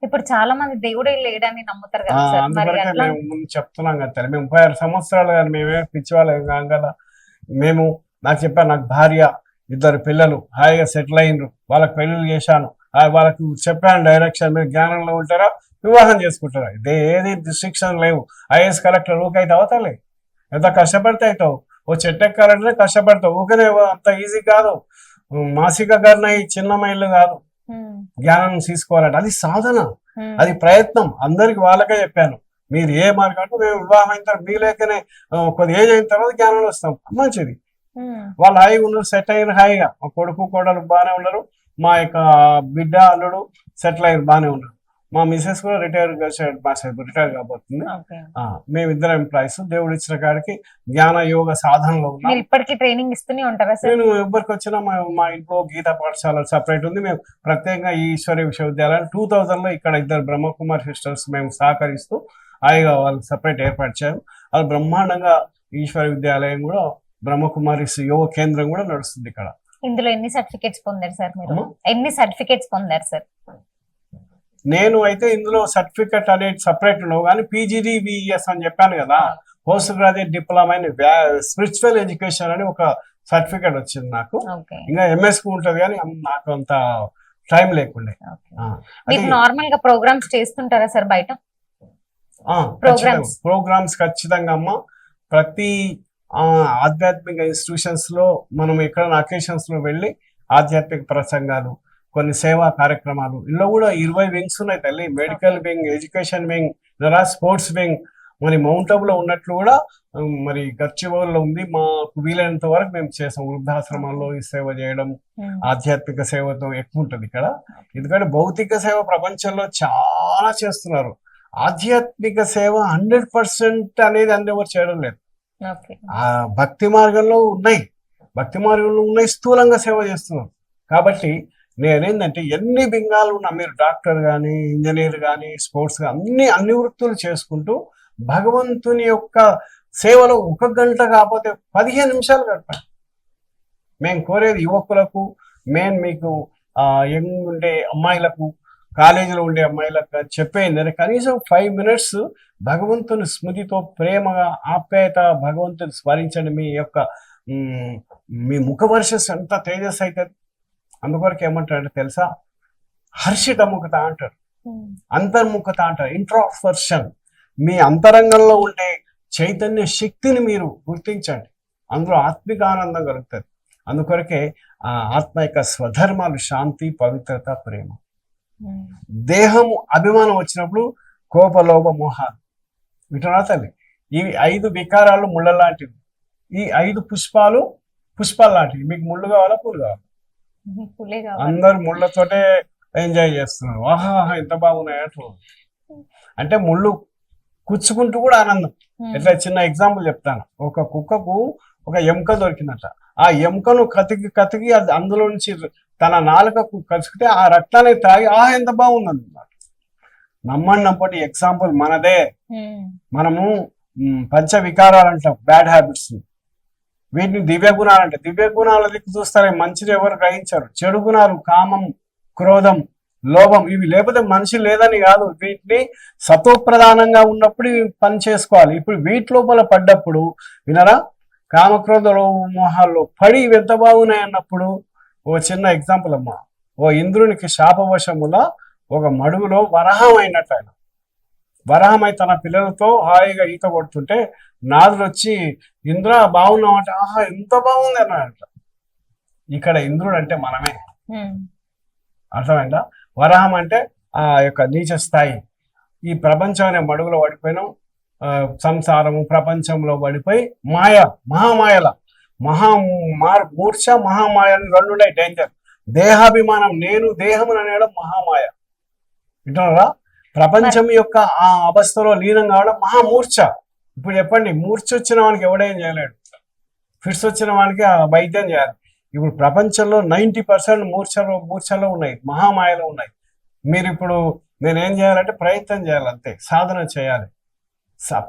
ఇప్పుడు చాలా మంది దేవుడే లేడని నమ్ముతారు కదా సార్. అందువరకే మేము ముందు చెప్తున్నాం కదా, మేము 36 సంవత్సరాలు కానీ మేమే పిచ్చివాళ్ళం కాం కదా. మేము నాకు చెప్పాను, నాకు భార్య 2 పిల్లలు హాయిగా సెటిల్ అయినరు, వాళ్ళకి పెళ్లిళ్ళు చేశాను, వాళ్ళకు చెప్పాను డైరెక్షన్, మీరు జ్ఞానంలో ఉంటారా వివాహం చేసుకుంటారా, ఇదే ఏది రిస్ట్రిక్షన్ లేవు. ఐఏఎస్ కలెక్టర్ ఊకైతే అవుతాలే, ఎంత కష్టపడితే అవుతావు. ఓ చెట్టు ఎక్కాలంటే కష్టపడతావు, ఊకనే అంత ఈజీ కాదు. మాసిక గారిన ఈ చిన్న మైళ్ళు కాదు, జ్ఞానం తీసుకోవాలంటే అది సాధన, అది ప్రయత్నం. అందరికి వాళ్ళకే చెప్పాను, మీరు ఏ మార్గం మేము వివాహం అయిన తర్వాత మీలేకనే కొద్ది ఏజ్ అయిన తర్వాత జ్ఞానం వస్తాం, మంచిది. వాళ్ళు హాయిగా ఉన్నారు, సెట్ అయ్యారు హాయిగా. మా కొడుకు కోడలు బాగానే ఉన్నారు, మా యొక్క బిడ్డ అల్లుడు సెటిల్ అయ్యారు బాగానే ఉన్నారు. మా మిసెస్ కూడా రిటైర్ కాబోతుంది. మేమిద్దరం ఎంప్లాయీస్. దేవుడు ఇచ్చిన కాడికి జ్ఞాన యోగ సాధనలో ఉన్నాం. ఇప్పటికీ ట్రైనింగ్ ఇస్తూనే ఉంటారా సార్? నేను ఎవరికి వచ్చినా మా ఇంట్లో గీతా పాఠశాల సపరేట్ ఉంది. మేము ప్రత్యేకంగా ఈ ఈశ్వరీయ విశ్వవిద్యాలయం 2000లో ఇక్కడ 2 బ్రహ్మకుమారి సిస్టర్స్ మేము సహకరిస్తూ హాయిగా వాళ్ళు సపరేట్ ఏర్పాటు చేయాలి. వాళ్ళు బ్రహ్మాండంగా ఈశ్వర విద్యాలయం కూడా బ్రహ్మకుమారి యోగ కేంద్రం కూడా నడుస్తుంది ఇక్కడ. ఇందులో ఎన్ని సర్టిఫికేట్స్ పొందారు సార్ మీరు? ఎన్ని సర్టిఫికేట్స్ పొందారు సార్? నేను అయితే ఇందులో సర్టిఫికెట్ అనేది సపరేట్ ఉండవు, కానీ PGDVES అని చెప్పాను కదా, post graduate diploma in spiritual education అని ఒక సర్టిఫికెట్ వచ్చింది నాకు. ఇంకా ఎంఎస్కు ఉంటది కానీ నాకు అంత టైం లేకుండే. నార్మల్ గా ప్రోగ్రామ్స్ చేస్తుంటారా సార్ బయట? ప్రోగ్రామ్స్ ఖచ్చితంగా అమ్మ. ప్రతి ఆధ్యాత్మిక ఇన్స్టిట్యూషన్స్ లో మనం ఎక్కడైనా అకేషన్స్ లో వెళ్ళి ఆధ్యాత్మిక ప్రసంగాలు, కొన్ని సేవా కార్యక్రమాలు, ఇందులో కూడా 20 వింగ్స్ ఉన్నాయి తల్లి. Medical wing, education wing, sports wing. మరి మౌంట్ ఆబులో ఉన్నట్లు కూడా మరి గచ్చిబౌలిలో ఉంది. మాకు వీలైనంత వరకు మేము చేసాం. వృద్ధాశ్రమాల్లో ఈ సేవ చేయడం, ఆధ్యాత్మిక సేవతో ఎక్కువ ఉంటుంది ఇక్కడ. ఎందుకంటే భౌతిక సేవ ప్రపంచంలో చాలా చేస్తున్నారు. ఆధ్యాత్మిక సేవ 100% అనేది అందరెవరు చేయడం లేదు. భక్తి మార్గంలో ఉన్నాయి, స్థూలంగా సేవ చేస్తున్నారు. కాబట్టి నేనేంటంటే ఎన్ని బింగాలు ఉన్నా, మీరు డాక్టర్ కానీ, ఇంజనీర్ కానీ, స్పోర్ట్స్ కానీ అన్ని వృత్తులు చేసుకుంటూ భగవంతుని యొక్క సేవలో 1 గంట కాకపోతే 15 నిమిషాలు గడపండి. మేము కోరేది యువకులకు, మీకు యంగ్ ఉండే అమ్మాయిలకు, కాలేజీలో ఉండే అమ్మాయిలకు చెప్పేది కనీసం 5 మినిట్స్ భగవంతుని స్మృతితో ప్రేమగా ఆప్యాయత భగవంతుని స్మరించండి. మీ ముఖ వర్షస్ ఎంత తేజస్ అవుతుంది. అందుకొరకు ఏమంటారంటే తెలుసా, హర్షితముఖత అంటారు, అంతర్ముఖత అంటారు, ఇంట్రాస్పర్షన్. మీ అంతరంగంలో ఉండే చైతన్య శక్తిని మీరు గుర్తించండి, అందులో ఆత్మిక ఆనందం కలుగుతుంది. అందుకొరకే ఆ ఆత్మ యొక్క స్వధర్మాలు శాంతి, పవిత్రత, ప్రేమ. దేహము అభిమానం వచ్చినప్పుడు కోపలోభ మోహాలు వింటున్నా తల్లి. ఇవి 5 వికారాలు ముళ్ళ లాంటివి. ఈ 5 పుష్పాలు లాంటివి. మీకు ముళ్ళు కావాలా, పూలు కావాలా? అందరు ముళ్ళతోటే ఎంజాయ్ చేస్తున్నారు. ఆహా ఎంత బాగున్నాయి అంటే ముళ్ళు కుచ్చుకుంటూ కూడా ఆనందం. ఎట్లా చిన్న ఎగ్జాంపుల్ చెప్తాను. ఒక కుక్కకు ఒక ఎముక దొరికిందట. ఆ ఎముకను కతికి అది అందులో నుంచి తన నాలుకకు కసికితే ఆ రక్తాన్ని తాగి ఎంత బాగుంది అన్నమాట. నమ్మటి ఎగ్జాంపుల్ మనదే. మనము పంచ వికారాలు అంటాం, బ్యాడ్ హ్యాబిట్స్. వీటిని దివ్య గుణాలు అంటే, దివ్య గుణాల దిక్కు చూస్తారే మంచిది ఎవరు గ్రహించారు. చెడు గుణాలు కామం, క్రోధం, లోభం, ఇవి లేకపోతే మనిషి లేదని కాదు, వీటిని సతోప్రధానంగా ఉన్నప్పుడు ఇవి పని చేసుకోవాలి. ఇప్పుడు వీటి లోపల పడ్డప్పుడు వినరా, కామక్రోధ మోహాల్లో పడి ఇవి ఎంత బాగున్నాయి అన్నప్పుడు, ఓ చిన్న ఎగ్జాంపుల్ అమ్మా, ఓ ఇంద్రునికి శాపవశముల ఒక మడుగులో వరహం అయినట్టు ఆయన వరహమై తన పిల్లలతో హాయిగా ఈత కొడుతుంటే నాదులు వచ్చి ఇంద్ర బాగున్నావు అంటే ఆహా ఎంత బాగుంది అన్నట్ట. ఇక్కడ ఇంద్రుడు అంటే మనమే, అర్థమైందా? వరహం అంటే ఆ యొక్క నీచ స్థాయి. ఈ ప్రపంచం అనే మడుగులో పడిపోయినాం, సంసారము ప్రపంచంలో పడిపోయి మాయ, మహామాయల మూర్ఛ మహామాయ అని రెండు ఉన్నాయి, డేంజర్. దేహాభిమానం, నేను దేహం అనేయడం మహామాయ. వింటున్నారా? ప్రపంచం యొక్క ఆ అవస్థలో లీనం కావడం మహామూర్ఛ. ఇప్పుడు చెప్పండి, మూర్ఛ వచ్చిన వానికి ఎవడేం చేయలేడు, ఫిట్స్ వచ్చిన వానికి ఆ వైద్యం చేయాలి. ఇప్పుడు ప్రపంచంలో 90% మూర్ఛలో ఉన్నాయి, మహామాయలో ఉన్నాయి. మీరు ఇప్పుడు నేనేం చేయాలంటే ప్రయత్నం చేయాలి, అంతే, సాధన చేయాలి.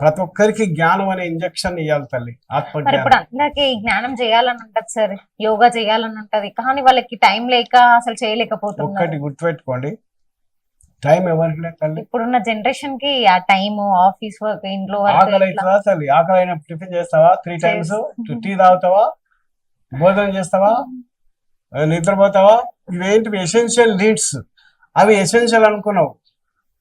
ప్రతి ఒక్కరికి జ్ఞానం అనే ఇంజెక్షన్ ఇవ్వాలి తల్లి, ఆత్మజ్ఞానం. ఇప్పుడు అందరికి జ్ఞానం చేయాలని ఉంటది సార్, యోగా చేయాలని ఉంటది, కానీ వాళ్ళకి టైం లేక అసలు చేయలేకపోతున్నారు. ఒక్కటి గుర్తుపెట్టుకోండి, టైం ఎవరికి లేదు తల్లి. ఇప్పుడున్న జనరేషన్ కి ఆ టైం, ఆఫీస్ వర్క్, ఇంట్లో ఆకలి అవుతుందా తల్లి? ఆకలి అయినప్పుడు టిఫిన్ చేస్తావా, 3 times టీ తాగుతావా, భోజనం చేస్తావా, నిద్రపోతావా? ఇవేంటివి ఎసెన్షియల్ నీడ్స్, అవి ఎసెన్షియల్ అనుకున్నావు.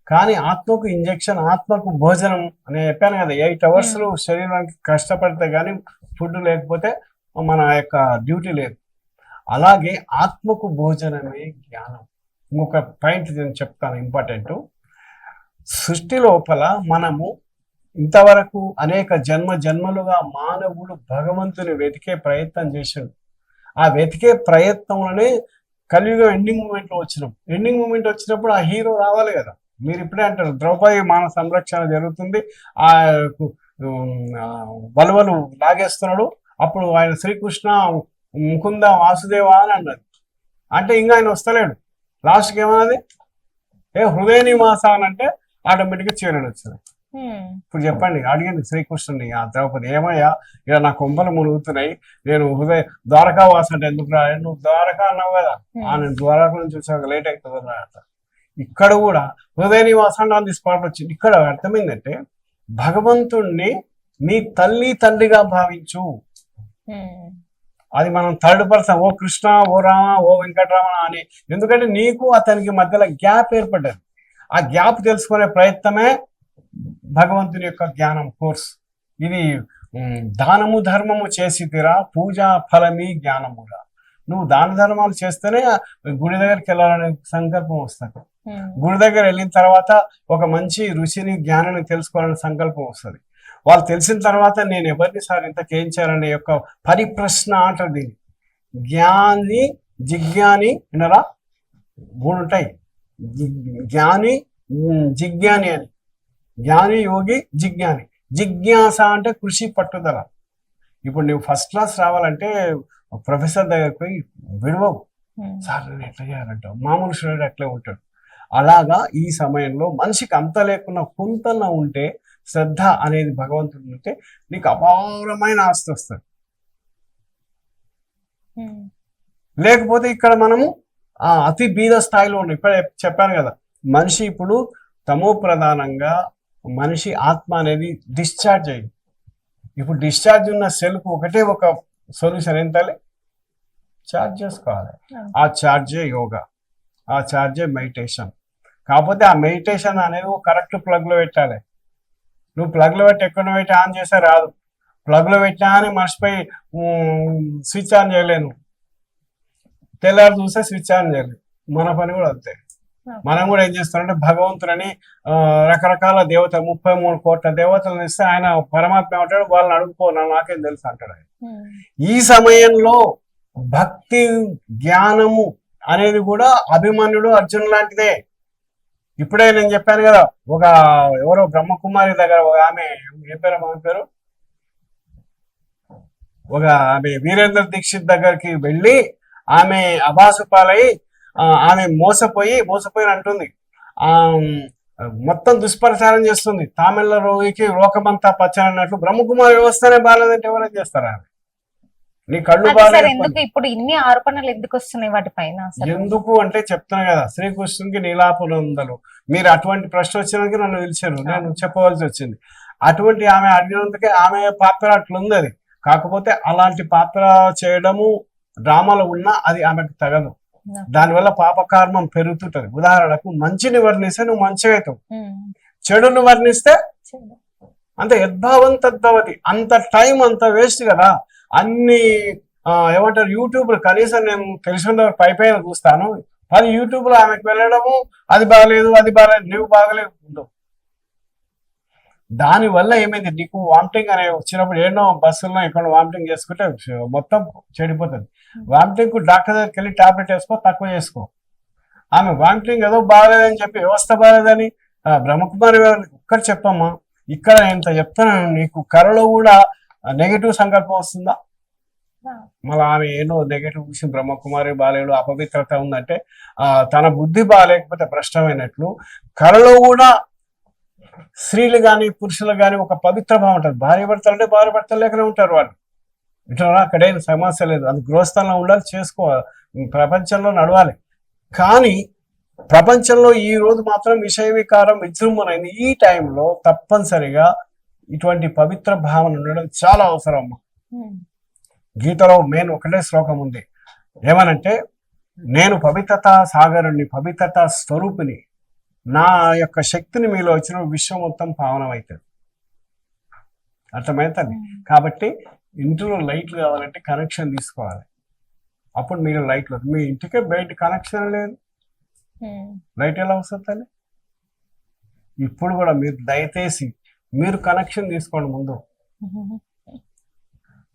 కానీ ఆత్మకు ఇంజెక్షన్, ఆత్మకు భోజనం అని చెప్పాను కదా, 8 hours శరీరానికి కష్టపడితే కానీ ఫుడ్ లేకపోతే మన యొక్క డ్యూటీ లేదు. అలాగే ఆత్మకు భోజనమే జ్ఞానం. ఇంకొక పాయింట్ నేను చెప్తాను ఇంపార్టెంట్. సృష్టి లోపల మనము ఇంతవరకు అనేక జన్మలుగా మానవుడు భగవంతుని వెతికే ప్రయత్నం చేశాడు. ఆ వెతికే ప్రయత్నంలోనే కలియుగం ఎండింగ్ మూమెంట్ లో వచ్చినాం. ఎండింగ్ మూమెంట్ వచ్చినప్పుడు ఆ హీరో రావాలి కదా. మీరు ఇప్పుడే అంటారు ద్రౌపది మాన సంరక్షణ జరుగుతుంది, ఆ వలువలు లాగేస్తున్నాడు, అప్పుడు ఆయన శ్రీకృష్ణ ముకుంద వాసుదేవ అని అన్నది. అంటే ఇంకా ఆయన వస్తలేడు. లాస్ట్కి ఏమన్నది, హృదయ నివాస అని అంటే ఆటోమేటిక్గా చీరలు వచ్చినాయి. ఇప్పుడు చెప్పండి, అడిగింది శ్రీకృష్ణుని ఆ ద్రౌపది, ఏమయ్యా ఇలా నా కొంపలు మునుగుతున్నాయి, నేను ద్వారకా వాస అంటే ఎందుకు రా, నువ్వు ద్వారకా అన్నావు కదా, నేను ద్వారకా నుంచి వచ్చాక లేట్ అవుతుంది రా అంట. ఇక్కడ కూడా హృదయ నివాసం ఆన్ ది స్పాట్ వచ్చింది. ఇక్కడ అర్థమైందంటే భగవంతుణ్ణి నీ తండ్రిగా భావించు. అది మనం థర్డ్ పర్సన్, ఓ కృష్ణ, ఓ రామ, ఓ వెంకటరమణ అని. ఎందుకంటే నీకు అతనికి మధ్యలో గ్యాప్ ఏర్పడ్డది. ఆ గ్యాప్ తెలుసుకునే ప్రయత్నమే భగవంతుని యొక్క జ్ఞానం కోర్స్. ఇది దానము ధర్మము చేసితిరా, పూజా ఫలమి జ్ఞానమురా. నువ్వు దాన ధర్మాలు చేస్తేనే గుడి దగ్గరికి వెళ్ళాలనే సంకల్పం వస్తుంది. గుడి దగ్గర వెళ్ళిన తర్వాత ఒక మంచి ఋషిని, జ్ఞానాన్ని తెలుసుకోవాలనే సంకల్పం వస్తుంది. వాళ్ళు తెలిసిన తర్వాత నేను ఎవరిని సార్ ఇంతకేంచారనే యొక్క పరిప్రశ్న అంటారు దీన్ని. జ్ఞాని, జిజ్ఞాని, వినరా, 3 ఉంటాయి, జ్ఞాని, జిజ్ఞాని అని. జ్ఞాని, యోగి, జిజ్ఞాని. జిజ్ఞాస అంటే కృషి, పట్టుదల. ఇప్పుడు నువ్వు ఫస్ట్ క్లాస్ రావాలంటే ప్రొఫెసర్ దగ్గరికి పోయి విడవవు, సార్ నేను ఎట్లా చేయాలంటావు, మామూలు స్టూడెంట్ అట్లే ఉంటాడు. అలాగా ఈ సమయంలో మనిషికి అంత లేకున్నా కొంతన్నా ఉంటే, శ్రద్ధ అనేది భగవంతుడు ఉంటే నీకు అపారమైన ఆస్తి వస్తుంది. లేకపోతే ఇక్కడ మనము అతి బీద స్థాయిలో ఉన్నాం. ఇప్పుడు చెప్పాను కదా, మనిషి ఇప్పుడు తమో ప్రధానంగా మనిషి ఆత్మ అనేది డిశ్చార్జ్ అయ్యింది. ఇప్పుడు డిశ్చార్జ్ ఉన్న సెల్కు ఒకటే ఒక సొల్యూషన్, ఏంటో ఛార్జ్ చేసుకోవాలి. ఆ ఛార్జే యోగా, ఆ ఛార్జే మెడిటేషన్. కాకపోతే ఆ మెడిటేషన్ అనేది కరెక్ట్ ప్లగ్లో పెట్టాలి. నువ్వు ప్లగ్లో పెట్టి ఎక్కడ పెట్టి ఆన్ చేస్తే రాదు. ప్లగ్లో పెట్టినా అని మర్చిపోయి స్విచ్ ఆన్ చేయలేను, తెల్లారి చూస్తే స్విచ్ ఆన్ చేయలేదు. మన పని కూడా అంతే. మనం కూడా ఏం చేస్తామంటే భగవంతుని రకరకాల దేవత, 33 కోట్ల దేవతలను ఇస్తే ఆయన పరమాత్మ ఉంటాడు, వాళ్ళని అడుగుపో, నాకేం తెలుసు అంటాడు ఆయన. ఈ సమయంలో భక్తి, జ్ఞానము అనేది కూడా అభిమన్యుడు, అర్జున్ లాంటిదే. ఇప్పుడే నేను చెప్పాను కదా, ఒక ఎవరో బ్రహ్మకుమారి దగ్గర ఒక ఆమె, ఏ పేరు ఆమె పేరు, ఒక ఆమె వీరేంద్ర దీక్షిత్ దగ్గరికి వెళ్ళి ఆమె అభాసుపాలై ఆమె మోసపోయి అంటుంది, మొత్తం దుష్ప్రచారం చేస్తుంది. తామిళ్ళ రోగికి లోకమంతా పచ్చనన్నట్లు బ్రహ్మకుమారి వ్యవస్థనే బాగాలేదంటే ఎవరైనా చేస్తారు. ఆమె నీ కళ్ళు అదే సార్, ఎందుకు ఇప్పుడు ఇన్ని ఆరోపణలు ఎందుకు వస్తున్నాయి వాటిపైన అసలు? ఎందుకు అంటే చెప్తున్నా కదా, శ్రీకృష్ణునికి నీలాపనందలు. మీరు అటువంటి ప్రశ్న వచ్చినందుకు నన్ను పిలిచారు, నేను చెప్పవలసి వచ్చింది. అటువంటి ఆమె అడిగినందుకే ఆమె పాత్ర అట్లుంది. అది కాకపోతే అలాంటి పాత్ర చేయడము డ్రామాలో ఉన్నా అది ఆమెకు తగదు. దానివల్ల పాపకర్మం పెరుగుతుంటది. ఉదాహరణకు మంచిని వర్ణిస్తే నువ్వు మంచిగా అవుతావు, చెడును వర్ణిస్తే అంత యద్భావం తద్భవతి. అంత టైం అంత వేస్ట్ కదా. అన్ని ఏమంటారు యూట్యూబ్, కనీసం నేను తెలిసిన పైన చూస్తాను 10 యూట్యూబ్ లో ఆమెకు వెళ్ళడము, అది బాగలేదు అది బాగలేదు నువ్వు బాగలేదు. దాని వల్ల ఏమైంది, నీకు వామిటింగ్ అనే వచ్చినప్పుడు ఏమో బస్సుల్లో ఇక్కడ వామిటింగ్ చేసుకుంటే మొత్తం చెడిపోతుంది. వామిటింగ్ కు డాక్టర్ దగ్గరికి వెళ్ళి టాబ్లెట్ వేసుకో, తక్కువ చేసుకో. ఆమె వామిటింగ్ ఏదో బాగలేదని చెప్పి వ్యవస్థ బాగలేదని బ్రహ్మకుమారి ఒక్కటి చెప్పమ్మా, ఇక్కడ ఎంత చెప్తాను నీకు, కళలో కూడా నెగటివ్ సంకల్పం వస్తుందా? మళ్ళీ ఆమె ఏదో నెగటివ్ విషయం బ్రహ్మకుమారి బాలేడు, అపవిత్రత ఉందంటే తన బుద్ధి బాగాలేకపోతే భ్రష్టమైనట్లు. కళలో కూడా స్త్రీలు కానీ పురుషులు కానీ ఒక పవిత్ర భావం ఉంటుంది. భార్య భర్తలు అంటే భార్య భర్తలు లేకనే ఉంటారు వాళ్ళు. ఇట్లా అక్కడేం సమస్య లేదు, అది గృహస్థంలో ఉండాలి, చేసుకోవాలి, ప్రపంచంలో నడవాలి. కానీ ప్రపంచంలో ఈ రోజు మాత్రం విషయ వికారం విజృంభణైంది. ఈ టైంలో తప్పనిసరిగా ఇటువంటి పవిత్ర భావన ఉండడం చాలా అవసరం అమ్మా. గీతలో మెయిన్ ఒకటే శ్లోకం ఉంది, ఏమనంటే నేను పవిత్రతా సాగరుణ్ణి, పవిత్రతా స్వరూపిని, నా యొక్క శక్తిని మీలో వచ్చిన విశ్వం మొత్తం పావనం అవుతుంది. అర్థమవుతుంది. కాబట్టి ఇంట్లో లైట్లు కావాలంటే కనెక్షన్ తీసుకోవాలి, అప్పుడు మీరు లైట్లు. మీ ఇంటికే బయట కనెక్షన్ లేదు, లైట్ ఎలా వస్తుంది? ఇప్పుడు కూడా మీరు దయచేసి మీరు కనెక్షన్ తీసుకోండి ముందు,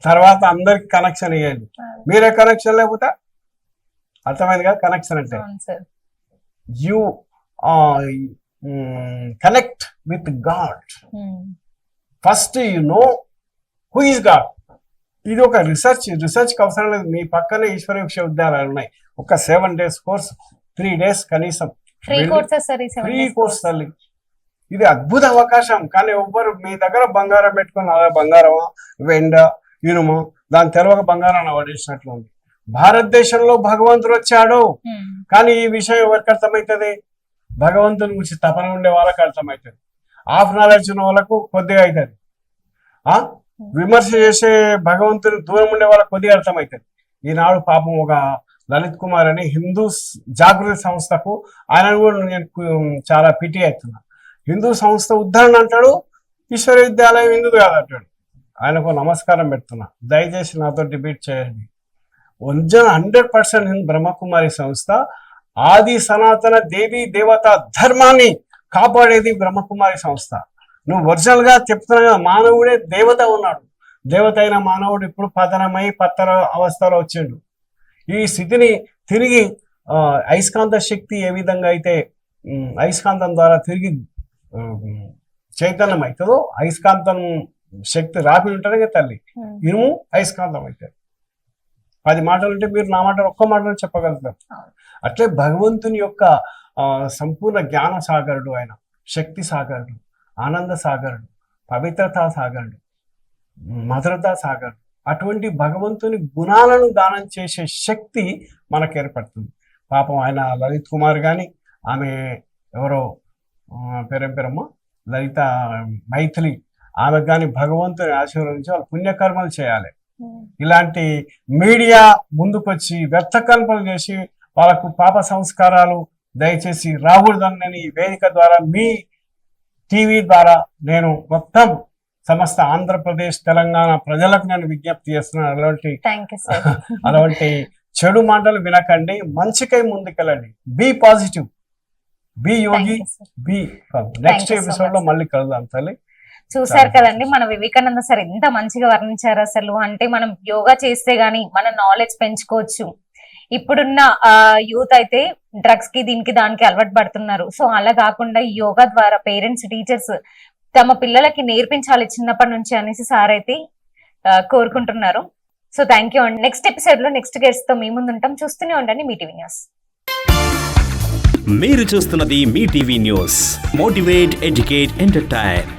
తర్వాత అందరికి కనెక్షన్ ఇవ్వండి. మీరే కనెక్షన్ లేకపోతే అర్థమైంది కదా. కనెక్షన్ అంటే you connect with God. First you know who is God. ఇది ఒక రీసెర్చ్కి అవసరం లేదు. మీ పక్కనే ఈశ్వర విశ్వవిద్యాలయాలు ఉన్నాయి. ఒక 7 days కోర్స్, 3 days కనీసం ఫ్రీ కోర్స్ తల్లి. ఇది అద్భుత అవకాశం. కానీ ఎవ్వరు మీ దగ్గర బంగారం పెట్టుకుని అదే బంగారమా వెండ ఇనుమా దాని తెలవక బంగారాన్ని పడేసినట్లు ఉంది. భారతదేశంలో భగవంతుడు వచ్చాడు, కానీ ఈ విషయం ఎవరికి అర్థమవుతుంది? భగవంతుని గురించి తపన ఉండే వాళ్ళకి అర్థమవుతుంది, హాఫ్ నాలెడ్జ్ ఉన్న వాళ్ళకు కొద్దిగా అవుతుంది, విమర్శ చేసే భగవంతుని దూరం ఉండే వాళ్ళకి కొద్దిగా అర్థమవుతుంది. ఈనాడు పాపం ఒక లలిత్ కుమార్ అని హిందూ జాగృతి సంస్థకు ఆయన కూడా నేను చాలా పిటి అవుతున్నా. హిందూ సంస్థ ఉద్ధరణ అంటాడు, ఈశ్వర విద్యాలయం హిందూ కాదంటాడు. ఆయనకు నమస్కారం పెడుతున్నా, దయచేసి నాతో డిబేట్ చేయండి. 100% బ్రహ్మకుమారి సంస్థ ఆది సనాతన దేవీ దేవత ధర్మాన్ని కాపాడేది బ్రహ్మకుమారి సంస్థ. నువ్వు ఒరిజినల్ గా చెప్తున్నా, మానవుడే దేవత ఉన్నాడు. దేవత అయిన మానవుడు ఇప్పుడు పతనమై పత్తర అవస్థలో వచ్చిండు. ఈ స్థితిని తిరిగి అయస్కాంత శక్తి ఏ విధంగా అయితే అయస్కాంతం ద్వారా తిరిగి చైతన్యం అవుతుందో, అయస్కాంతం శక్తి రాపిడి ఉంటుంది కదా తల్లి, ఇనుము అయస్కాంతం అవుతుంది. 10 మాటలు ఉంటే మీరు నా మాటలు ఒక్క మాటలు చెప్పగలుగుతారు. అట్లే భగవంతుని యొక్క సంపూర్ణ జ్ఞాన సాగరుడు ఆయన, శక్తి సాగరుడు, ఆనంద సాగరుడు, పవిత్రతా సాగరుడు, మధురతా సాగరుడు. అటువంటి భగవంతుని గుణాలను దానం చేసే శక్తి మనకు ఏర్పడుతుంది. పాపం ఆయన లలిత్ కుమార్ కానీ, ఆమె ఎవరో పేరమ్మ లలిత మైథిలి, ఆమెకు కానీ భగవంతుని ఆశీర్వదించి వాళ్ళు పుణ్యకర్మలు చేయాలి. ఇలాంటి మీడియా ముందుకొచ్చి వ్యర్థ కల్పనలు చేసి వాళ్ళకు పాప సంస్కారాలు దయచేసి రాకూడదని వేదిక ద్వారా మీ టీవీ ద్వారా నేను మొత్తం సమస్త ఆంధ్రప్రదేశ్ తెలంగాణ ప్రజలకు నేను విజ్ఞప్తి చేస్తున్నాను. అలాంటి చెడు మాటలు వినకండి, మంచికై ముందుకెళ్ళండి. Be positive, be yogi, be. Next episode లో మళ్ళీ కలుద్దాం తల్లి. చూసారు కదండి మన వివేకానంద సార్ ఎంత మంచిగా వర్ణించారు అసలు. అంటే మనం యోగా చేస్తే గానీ మన నాలెడ్జ్ పెంచుకోవచ్చు. ఇప్పుడున్న యూత్ అయితే డ్రగ్స్ కి దీనికి దానికి అలవాటు పడుతున్నారు. సో అలా కాకుండా ఈ యోగా ద్వారా పేరెంట్స్ టీచర్స్ తమ పిల్లలకి నేర్పించాలి చిన్నప్పటి నుంచి అనేసి సార్ అయితే కోరుకుంటున్నారు. సో థ్యాంక్ యూ అండి. నెక్స్ట్ ఎపిసోడ్ లో నెక్స్ట్ గెస్ట్ తో మీ ముందు ఉంటాం. చూస్తూనే ఉండండి మీ టీవీ న్యూస్. మీరు చూస్తున్నది Mee TV news. Motivate, educate, entertain.